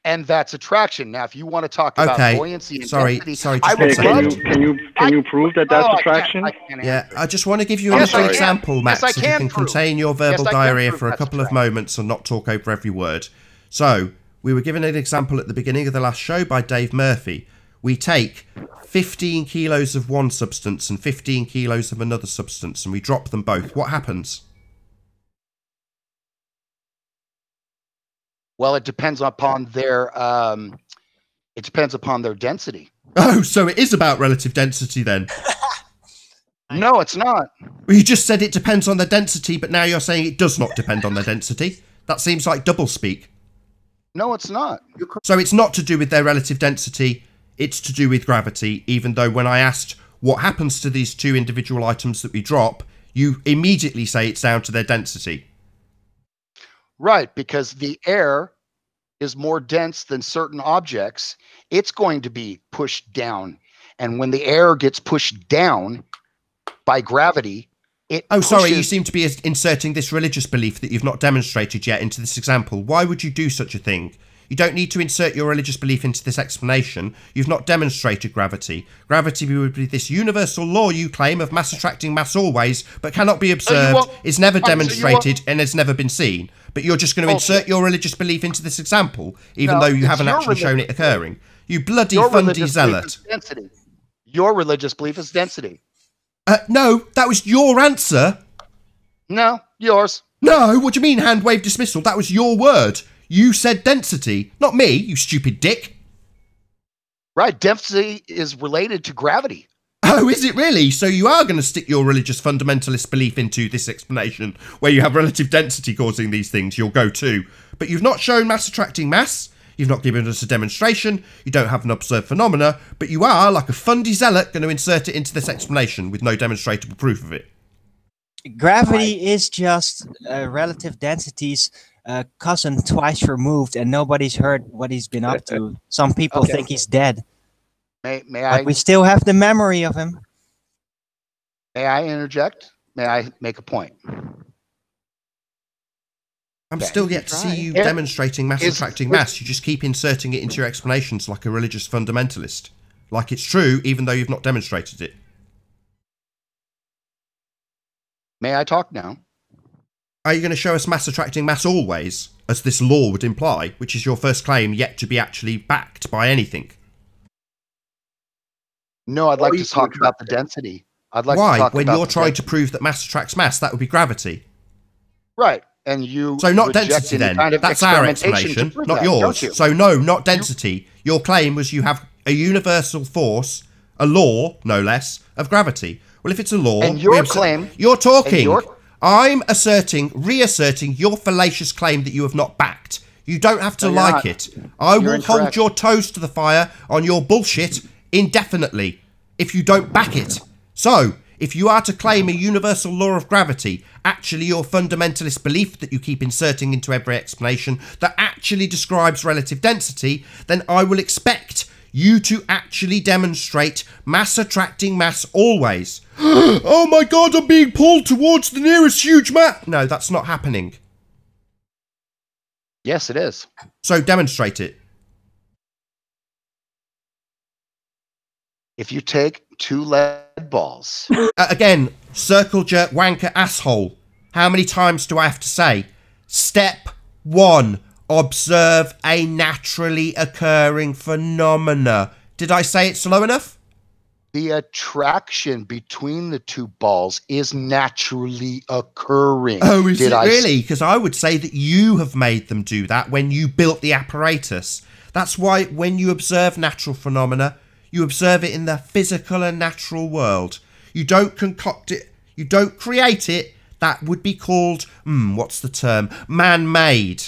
And that's attraction. Now, if you want to talk about buoyancy and density,
can you prove that that's attraction?
I just want to give you a little example, Max,
yes,
so you can contain your verbal diarrhea for a couple of moments and not talk over every word. So, we were given an example at the beginning of the last show by Dave Murphy. We take 15 kilos of one substance and 15 kilos of another substance and we drop them both. What happens?
Well, it depends upon their density.
Oh, so it is about relative density then?
No, it's not.
Well, you just said it depends on their density, but now you're saying it does not depend on their density. That seems like doublespeak.
No, it's not.
So it's not to do with their relative density, it's to do with gravity, even though when I asked what happens to these two individual items that we drop, you immediately say it's down to their density.
Right, because the air is more dense than certain objects. It's going to be pushed down. And when the air gets pushed down by gravity,
Sorry, you seem to be inserting this religious belief that you've not demonstrated yet into this example. Why would you do such a thing? You don't need to insert your religious belief into this explanation. You've not demonstrated gravity. Gravity would be this universal law you claim of mass attracting mass always, but cannot be observed, is never demonstrated, and has never been seen. But you're just going to insert your religious belief into this example, even though you haven't actually shown it occurring. You bloody fundy zealot.
Your religious belief is density.
No, that was your answer.
No, yours.
No, what do you mean hand wave dismissal? That was your word. You said density, not me, you stupid dick.
Right, density is related to gravity.
Oh, is it really? So you are going to stick your religious fundamentalist belief into this explanation where you have relative density causing these things, your go-to. But you've not shown mass attracting mass, you've not given us a demonstration, you don't have an observed phenomena, but you are, like a fundy zealot, going to insert it into this explanation with no demonstrable proof of it.
Gravity is just relative density's cousin twice removed, and nobody's heard what he's been up to. Some people think he's dead. But we still have the memory of him.
May I interject? May I make a point?
I'm still yet to see you demonstrating mass attracting mass. You just keep inserting it into your explanations like a religious fundamentalist. Like it's true, even though you've not demonstrated it.
May I talk now?
Are you going to show us mass attracting mass always, as this law would imply, which is your first claim yet to be actually backed by anything?
No, I'd like to talk about the density. I'd like
Why?
to talk
when
about
you're trying to prove that mass attracts mass, that would be gravity.
Right. And you
so not density then. That's our explanation, not yours. So no, not density. Your claim was you have a universal force, a law, no less, of gravity. Well, if it's a law,
and your claim,
you're talking. I'm reasserting your fallacious claim that you have not backed. You don't have to like it. I will hold your toes to the fire on your bullshit indefinitely if you don't back it. So, if you are to claim a universal law of gravity, actually your fundamentalist belief that you keep inserting into every explanation that actually describes relative density, then I will expect you to actually demonstrate mass attracting mass always. Oh my god, I'm being pulled towards the nearest huge mass. No, that's not happening.
Yes, it is.
So demonstrate it.
If you take 2 lead balls.
Again, circle jerk wanker asshole. How many times do I have to say? Step 1. Observe a naturally occurring phenomena. Did I say it slow enough?
The attraction between the 2 balls is naturally occurring.
Oh, is it really? Because I would say that you have made them do that when you built the apparatus. That's why when you observe natural phenomena, you observe it in the physical and natural world. You don't concoct it. You don't create it. That would be called, what's the term? Man-made.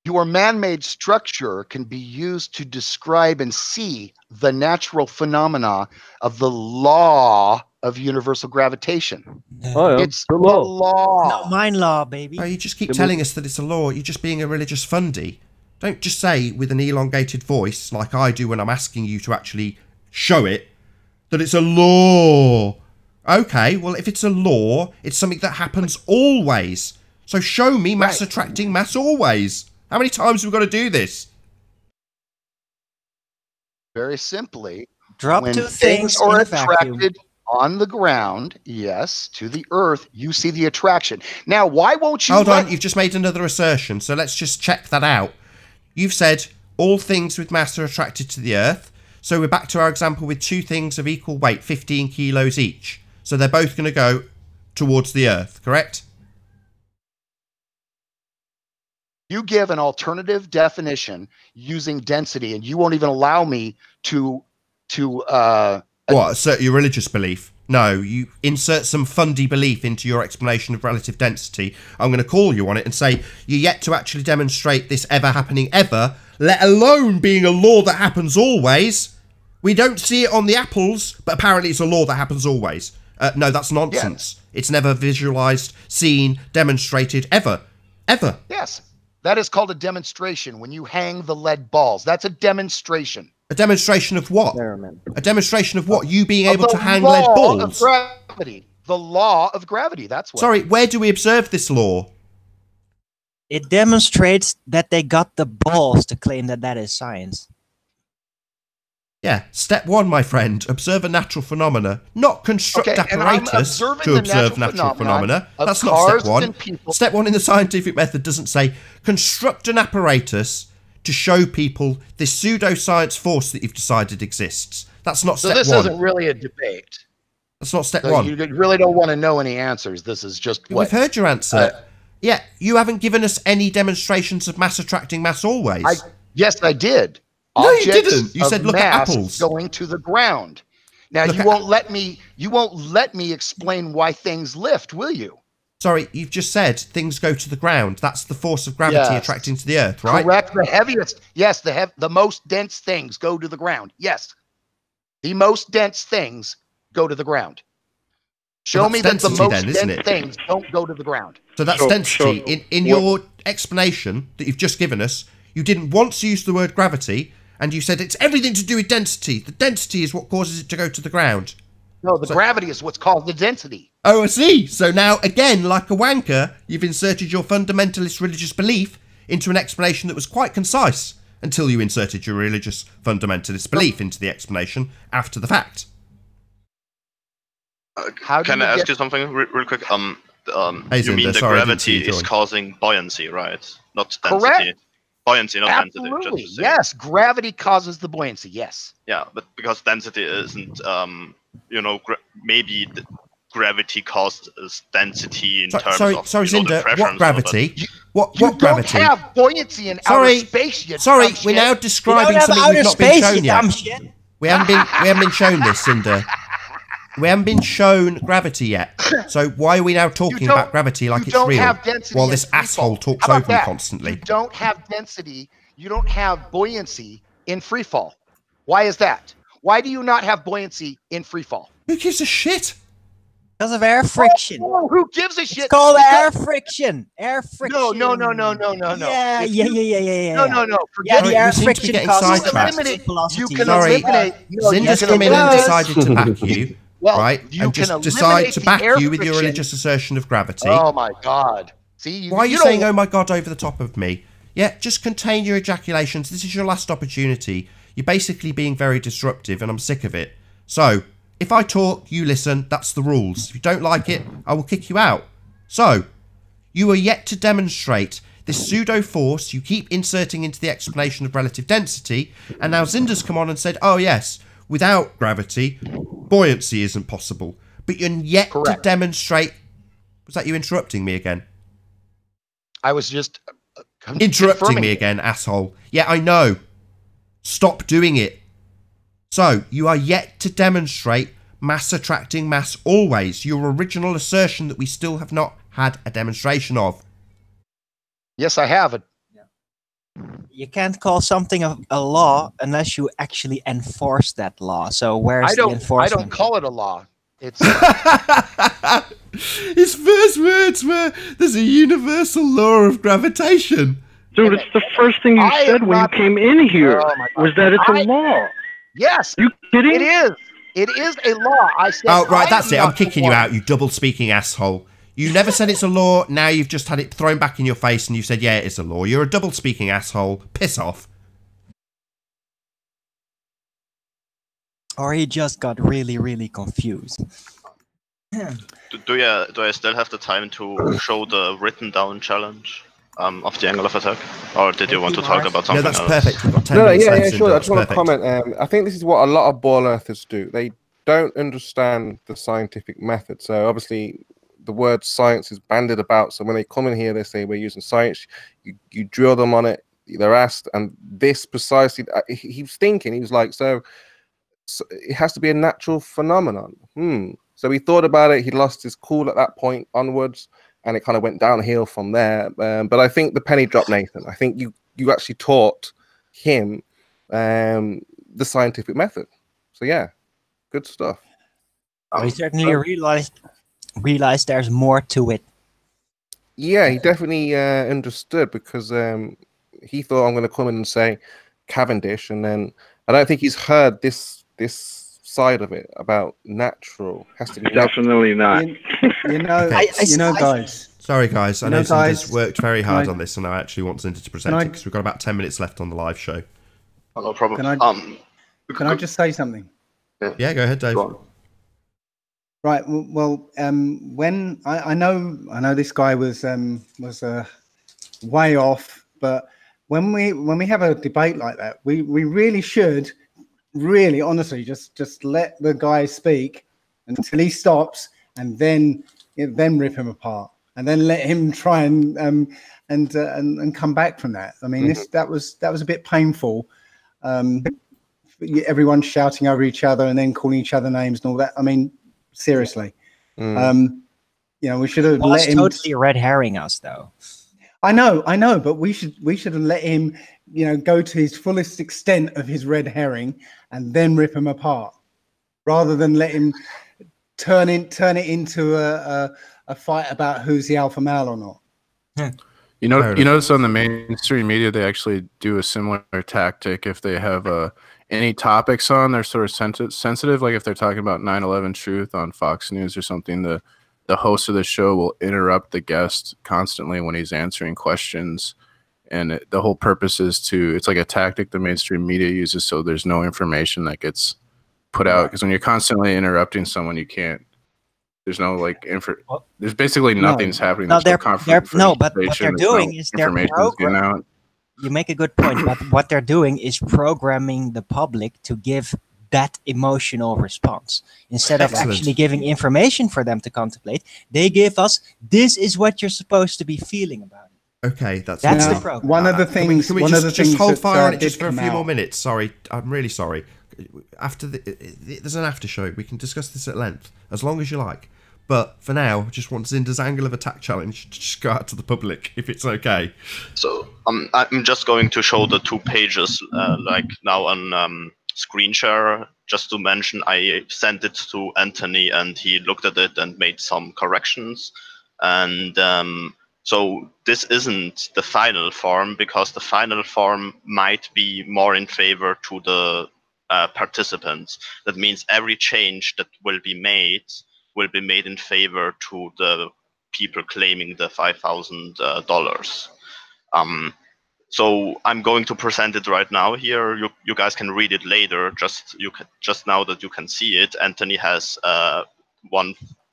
Your man-made structure can be used to describe and see the natural phenomena of the law of universal gravitation.
Oh, yeah.
It's the law.
Not mine law, baby.
Oh, you just keep telling us that it's a law. You're just being a religious fundy. Don't just say with an elongated voice, like I do when I'm asking you to actually show it, that it's a law. Okay, well, if it's a law, it's something that happens always. So show me mass attracting mass always. How many times have we got to do this?
Very simply,
drop
when
2 things
are attracted on the ground, yes, to the earth, you see the attraction. Now, why won't you...
Hold on, you've just made another assertion, so let's just check that out. You've said all things with mass are attracted to the earth. So we're back to our example with 2 things of equal weight, 15 kilos each. So they're both going to go towards the earth, correct?
You give an alternative definition using density, and you won't even allow me to
what, assert your religious belief? No, you insert some fundy belief into your explanation of relative density. I'm going to call you on it and say you're yet to actually demonstrate this ever happening ever, let alone being a law that happens always. We don't see it on the apples, but apparently it's a law that happens always. No, that's nonsense. Yes. It's never visualized, seen, demonstrated, ever. Ever.
Yes. That is called a demonstration when you hang the lead balls. That's a demonstration.
A demonstration of what?
Experiment.
A demonstration of what? You being able to hang
law
lead balls?
of gravity. The law of gravity. That's what.
Sorry, where do we observe this law?
It demonstrates that they got the balls to claim that that is science.
Yeah, step one, my friend, observe a natural phenomena, not construct
and I'm
apparatus
observing
to
the
observe natural
phenomenon
phenomena.
of
That's not
cars
step one.
and people.
Step one in the scientific method doesn't say construct an apparatus to show people this pseudoscience force that you've decided exists. That's not
So
step
this
one.
isn't really a debate.
That's not step
So
one.
you really don't want to know any answers. This is just what.
We've heard your answer. Yeah, you haven't given us any demonstrations of mass attracting mass always.
Yes, I did.
No, you
Objects
didn't. You
of
said look at
mass
apples.
going to the ground. Now
Look
you
at-
won't let me. You won't let me explain why things lift, will you?
Sorry, you've just said things go to the ground. That's the force of gravity
Yes.
attracting to the earth, right?
Correct. The heaviest. Yes, the most dense things go to the ground. Yes, the most dense things go to the ground. Show
Well,
me
that's
that the
density
most
then, isn't
dense
it?
things don't go to the ground.
So that's density. In your explanation that you've just given us, you didn't once use the word gravity, and you said it's everything to do with density. The density is what causes it to go to the ground.
No, the gravity is what's called the density.
Oh, I see. So now, again, like a wanker, you've inserted your fundamentalist religious belief into an explanation that was quite concise until you inserted your religious fundamentalist belief into the explanation after the fact.
Can I ask you something real quick?
Hey,
You mean
Zinder,
the
sorry, I didn't see
gravity
you
is
join.
causing buoyancy, right? Not density.
Correct.
Buoyancy, not
Absolutely.
density. Just to say.
Yes, gravity causes the buoyancy. Yes.
Yeah, but because density isn't, maybe the gravity causes density in terms
Sorry,
of
Zinder,
pressure
what
and so, but-
gravity? What
You
gravity?
don't have buoyancy in
Sorry,
outer space yet.
sorry, we're now describing something we've not been shown yet. We haven't been shown this, Cinder. We haven't been shown gravity yet. So why are we now talking about gravity like it's real while this asshole talks over me constantly?
You don't have density. You don't have buoyancy in free fall. Why is that? Why do you not have buoyancy in free fall?
Who gives a shit?
Because of air friction.
Oh, who gives a shit?
It's called air friction. Air friction.
No.
Yeah.
No.
Yeah, the air
we seem to be
friction
getting
causes
sidetracked.
velocity.
You can
Sorry,
eliminate.
Zinder's come in and decided to back you,
Well,
right?
you
And
can
just decide
eliminate
to
the
back
air
you with your
friction.
religious assertion of gravity.
Oh my God! See,
Why are you
don't-
saying, oh my God, over the top of me? Yeah, just contain your ejaculations. This is your last opportunity. You're basically being very disruptive, and I'm sick of it. So, if I talk, you listen. That's the rules. If you don't like it, I will kick you out. So, you are yet to demonstrate this pseudo force you keep inserting into the explanation of relative density, and now Zinder's come on and said, oh yes, without gravity, buoyancy isn't possible. But you're yet to demonstrate... Was that you interrupting me again?
I was just
Interrupting me again, asshole. Yeah, I know. Stop doing it. So, you are yet to demonstrate mass attracting mass always. Your original assertion that we still have not had a demonstration of.
Yes, I have it.
You can't call something a law unless you actually enforce that law. So where's the
I
enforcement?
don't call it a law. It's
His first words were, there's a universal law of gravitation.
Dude, it's the first thing you said when you came in here was that it's a law.
Yes.
You kidding?
It is. It is a law. I said.
Oh, right, that's
I
it.
am
I'm
not
kicking
the
you
law.
out, you double-speaking asshole. You never said it's a law, now you've just had it thrown back in your face and you said, yeah, it's a law. You're a double-speaking asshole. Piss off.
Or he just got really, really confused.
Do I still have the time to show the written down challenge of the angle of attack? Or did you want to talk about something
No, that's
else?
perfect. You've got 10
No,
minutes
yeah,
left,
yeah,
Cinder.
sure. I
That's
just want to
perfect.
comment. I think this is what a lot of ball earthers do. They don't understand the scientific method. So obviously, the word science is bandied about. So when they come in here, they say we're using science. You drill them on it. They're asked, and this precisely. He was thinking. He was like, so it has to be a natural phenomenon. So he thought about it. He lost his cool at that point onwards, and it kind of went downhill from there. But I think the penny dropped, Nathan. I think you actually taught him the scientific method. So yeah, good stuff.
He certainly realized there's more to it.
Yeah, he definitely understood, because he thought, I'm going to come in and say Cavendish, and then I don't think he's heard this side of it about natural. Has to be
definitely not.
You know, guys.
Sorry, guys. I know Zinder's
guys,
worked very hard on this, and I actually want Zinder to present it because we've got about 10 minutes left on the live show.
Oh, no problem.
Can I just say something?
Yeah, go ahead, Dave.
Right. Well, when I know this guy was way off, but when we have a debate like that, we really should, really honestly, just let the guy speak until he stops, and then rip him apart, and then let him try and come back from that. I mean, that was a bit painful. Everyone shouting over each other and then calling each other names and all that. I mean, seriously. We should have let him.
Totally red herring us, though.
I know, but we should have let him, go to his fullest extent of his red herring and then rip him apart, rather than let him turn it into a fight about who's the alpha male or not.
You notice on the mainstream media they actually do a similar tactic if they have any topics on they're sort of sensitive, like if they're talking about 9/11 truth on Fox News or something, the host of the show will interrupt the guest constantly when he's answering questions, and the whole purpose is it's like a tactic the mainstream media uses so there's no information that gets put out, because when you're constantly interrupting someone, you can't. There's no there's basically nothing's happening.
But what they're doing is you make a good point, but what they're doing is programming the public to give that emotional response. Instead of actually giving information for them to contemplate, they give us, this is what you're supposed to be feeling about it.
Okay, that's
the program.
One of the things.
Can we just hold fire on it just for a few more minutes? Sorry, I'm really sorry. After there's an after show. We can discuss this at length, as long as you like. But for now, I just want Zinder's angle of attack challenge to just go out to the public, if it's okay.
So I'm just going to show the 2 pages like now on screen share. Just to mention, I sent it to Anthony, and he looked at it and made some corrections. And so this isn't the final form, because the final form might be more in favor to the participants. That means every change that will be made in favor to the people claiming the $5,000. So I'm going to present it right now here. You guys can read it later. Just now that you can see it, Anthony has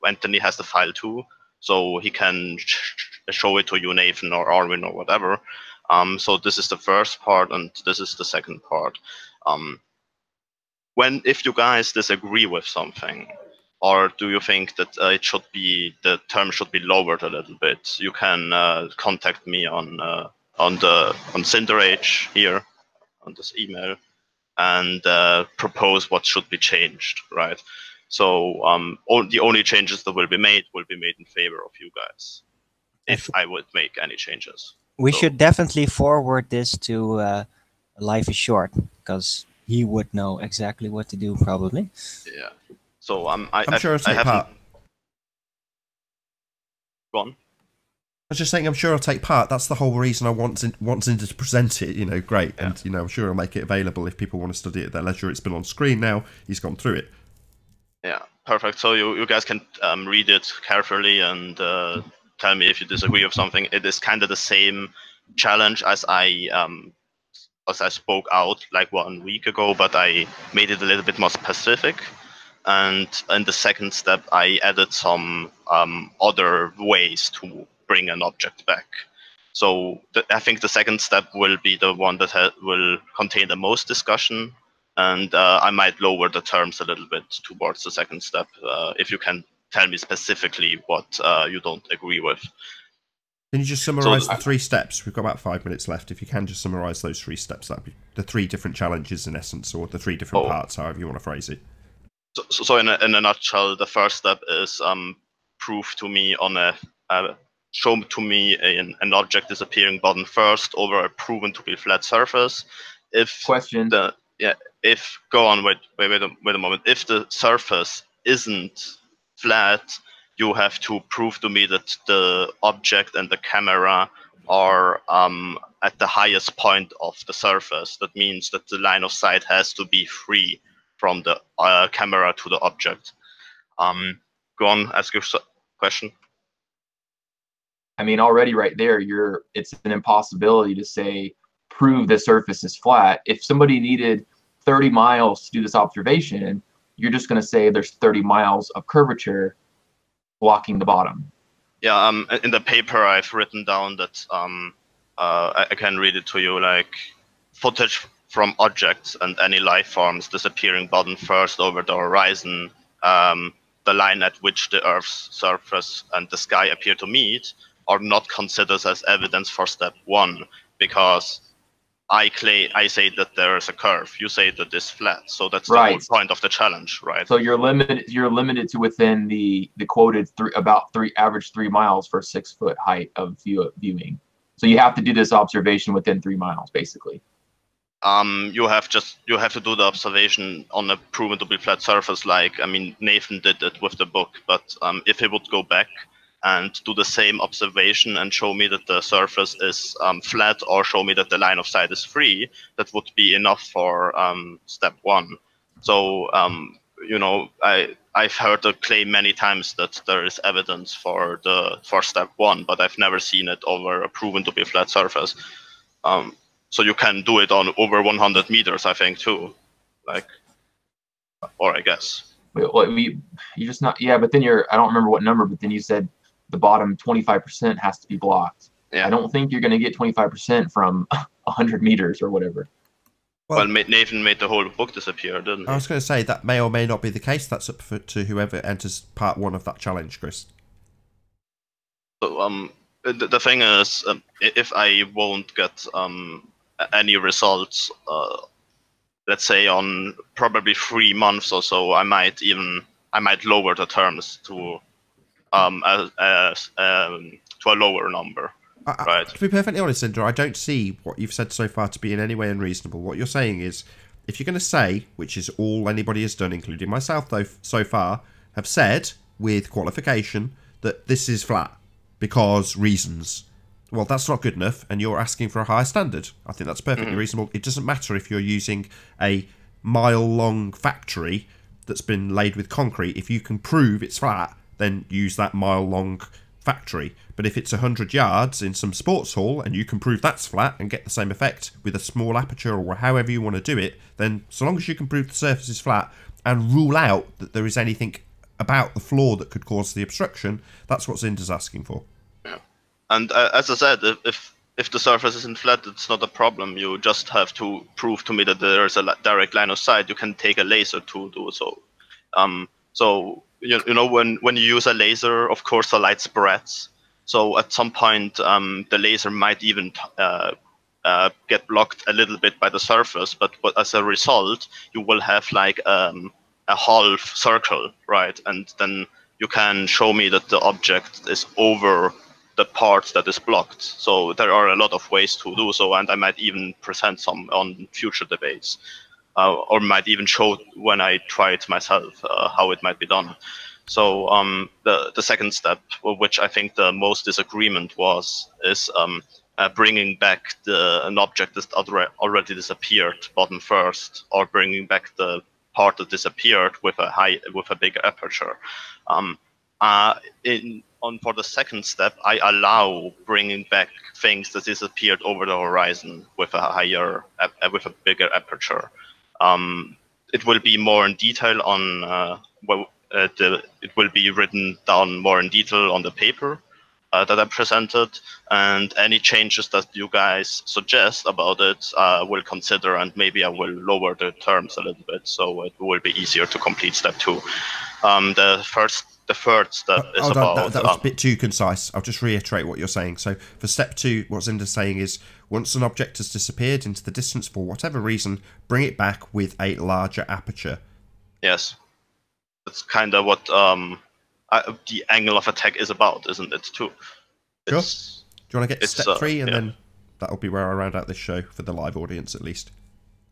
Anthony has the file too, so he can show it to you, Nathan or Arwin or whatever. So this is the first part, and this is the second part. If you guys disagree with something, or do you think that the term should be lowered a little bit, you can contact me on CinderAge here on this email, and propose what should be changed, right? So the only changes that will be made in favor of you guys, if I would make any changes.
We should definitely forward this to Life is Short, because he would know exactly what to do, probably.
Yeah. So I'm
sure I'll take part.
Go on.
I was just saying, I'm sure I'll take part. That's the whole reason I want Zinder to present it. Great. Yeah. And, I'm sure I'll make it available if people want to study it at their leisure. It's been on screen now. He's gone through it.
Yeah, perfect. So you guys can read it carefully and tell me if you disagree with something. It is kind of the same challenge as I spoke out like 1 week ago, but I made it a little bit more specific. And in the second step, I added some other ways to bring an object back. So I think the second step will be the one that will contain the most discussion, and I might lower the terms a little bit towards the second step, if you can tell me specifically what you don't agree with.
Can you just summarize the 3 steps? We've got about 5 minutes left. If you can just summarize those 3 steps, that'd be the 3 different challenges in essence, or the 3 different parts, however you want to phrase it.
So in a nutshell, the first step is prove to me show to me an object disappearing button first over a proven to be flat surface. Go on, wait a moment. If the surface isn't flat, you have to prove to me that the object and the camera are at the highest point of the surface. That means that the line of sight has to be free from the camera to the object. Go on, ask your question.
I mean, already right there, it's an impossibility to say, prove the surface is flat. If somebody needed 30 miles to do this observation, you're just going to say there's 30 miles of curvature blocking the bottom.
Yeah, in the paper I've written down that I can read it to you, like footage from objects and any life forms disappearing bottom first over the horizon, the line at which the Earth's surface and the sky appear to meet, are not considered as evidence for step 1, because I say that there is a curve. You say that it's flat. So that's the whole point of the challenge, right?
So you're limited to within the quoted average 3 miles for 6 foot height of viewing. So you have to do this observation within 3 miles, basically.
You have to do the observation on a proven to be flat surface. Like, I mean, Nathan did it with the book, but if he would go back and do the same observation and show me that the surface is flat, or show me that the line of sight is free, that would be enough for step 1. So, you know, I've heard the claim many times that there is evidence for step 1, but I've never seen it over a proven to be flat surface. So you can do it on over 100 meters, I think, too. Like, or I guess.
Wait, well, you just not, yeah, but then I don't remember what number, but then you said the bottom 25% has to be blocked. Yeah. I don't think you're going to get 25% from 100 meters or whatever.
Well, Nathan made the whole book disappear, didn't he?
I was going to say that may or may not be the case. That's up to whoever enters part 1 of that challenge, Chris.
So the thing is, if I won't get any results, let's say on probably 3 months or so, I might lower the terms to a lower number. Right.
To be perfectly honest, Cinder, I don't see what you've said so far to be in any way unreasonable. What you're saying is, if you're going to say, which is all anybody has done, including myself though, so far, have said, with qualification, that this is flat, because reasons. Well, that's not good enough, and you're asking for a higher standard. I think that's perfectly reasonable. It doesn't matter if you're using a mile-long factory that's been laid with concrete. If you can prove it's flat, then use that mile-long factory. But if it's 100 yards in some sports hall and you can prove that's flat and get the same effect with a small aperture or however you want to do it, then so long as you can prove the surface is flat and rule out that there is anything about the floor that could cause the obstruction, that's what Zinder's asking for.
Yeah. And as I said, if the surface isn't flat, it's not a problem. You just have to prove to me that there is a direct line of sight. You can take a laser to do so. So you know, when you use a laser, of course the light spreads. So at some point, the laser might even get blocked a little bit by the surface. But as a result, you will have like a half circle, right? And then you can show me that the object is over the part that is blocked. So there are a lot of ways to do so, and I might even present some on future debates, or might even show when I try it myself how it might be done. So the second step, which I think the most disagreement is bringing back an object that already disappeared bottom first, or bringing back the part that disappeared with a bigger aperture. For the second step, I allow bringing back things that disappeared over the horizon with a bigger aperture. It will be more in detail on it will be written down more in detail on the paper that I presented, and any changes that you guys suggest about it, will consider, and maybe I will lower the terms a little bit so it will be easier to complete step 2. The third step is about...
That was a bit too concise. I'll just reiterate what you're saying. So for step 2, what Zinder's saying is, once an object has disappeared into the distance for whatever reason, bring it back with a larger aperture.
Yes. That's kind of what the angle of attack is about, isn't it, too?
Sure. Do you want to get to step 3, and then that'll be where I round out this show for the live audience, at least?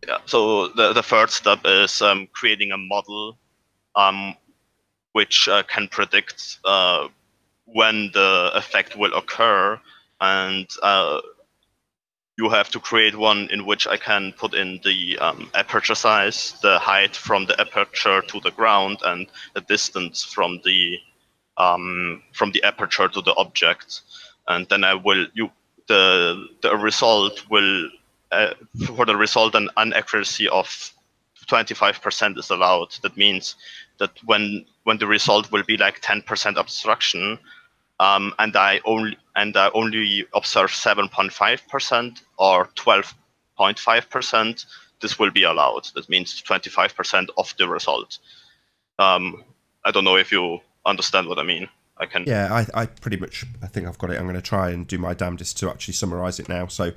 Yeah, so the third step is creating a model which can predict when the effect will occur, and you have to create one in which I can put in the aperture size, the height from the aperture to the ground, and the distance from the aperture to the object. And then the result will for the result an inaccuracy of 25% is allowed. That means that when the result will be like 10% obstruction, and I only observe 7.5% or 12.5%, this will be allowed. That means 25% of the result. I don't know if you understand what I mean. I can.
Yeah, I pretty much, I think I've got it. I'm going to try and do my damnedest to actually summarize it now. So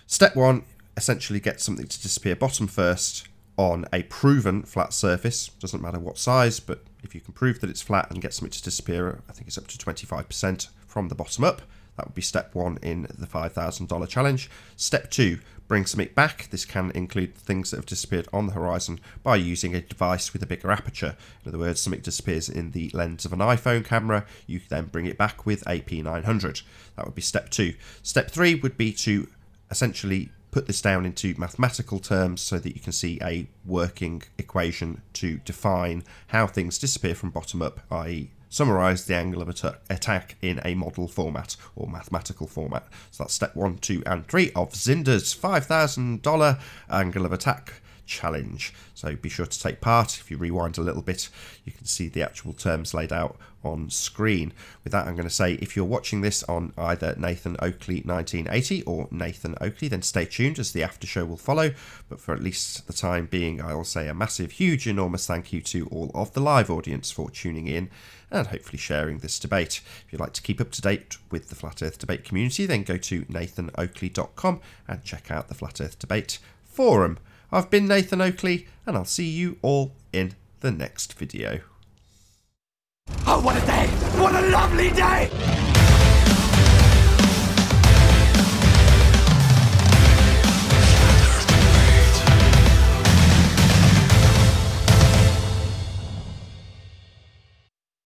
step 1, essentially get something to disappear bottom first on a proven flat surface. Doesn't matter what size, but if you can prove that it's flat and get something to disappear, I think it's up to 25% from the bottom up. That would be step 1 in the $5,000 challenge. Step 2, bring something back. This can include things that have disappeared on the horizon by using a device with a bigger aperture. In other words, something disappears in the lens of an iPhone camera, you then bring it back with a P900. That would be step 2. Step 3 would be to essentially put this down into mathematical terms so that you can see a working equation to define how things disappear from bottom up, i.e. summarize the angle of attack in a model format or mathematical format. So that's step 1, 2, and 3 of Zinder's $5,000 angle of attack challenge. So be sure to take part. If you rewind a little bit, you can see the actual terms laid out on screen. With that, I'm going to say if you're watching this on either Nathan Oakley 1980 or Nathan Oakley, then stay tuned as the after show will follow. But for at least the time being, I will say a massive, huge, enormous thank you to all of the live audience for tuning in and hopefully sharing this debate. If you'd like to keep up to date with the Flat Earth Debate community, then go to nathanoakley.com and check out the Flat Earth Debate forum. I've been Nathan Oakley, and I'll see you all in the next video.
Oh, what a day! What a lovely day!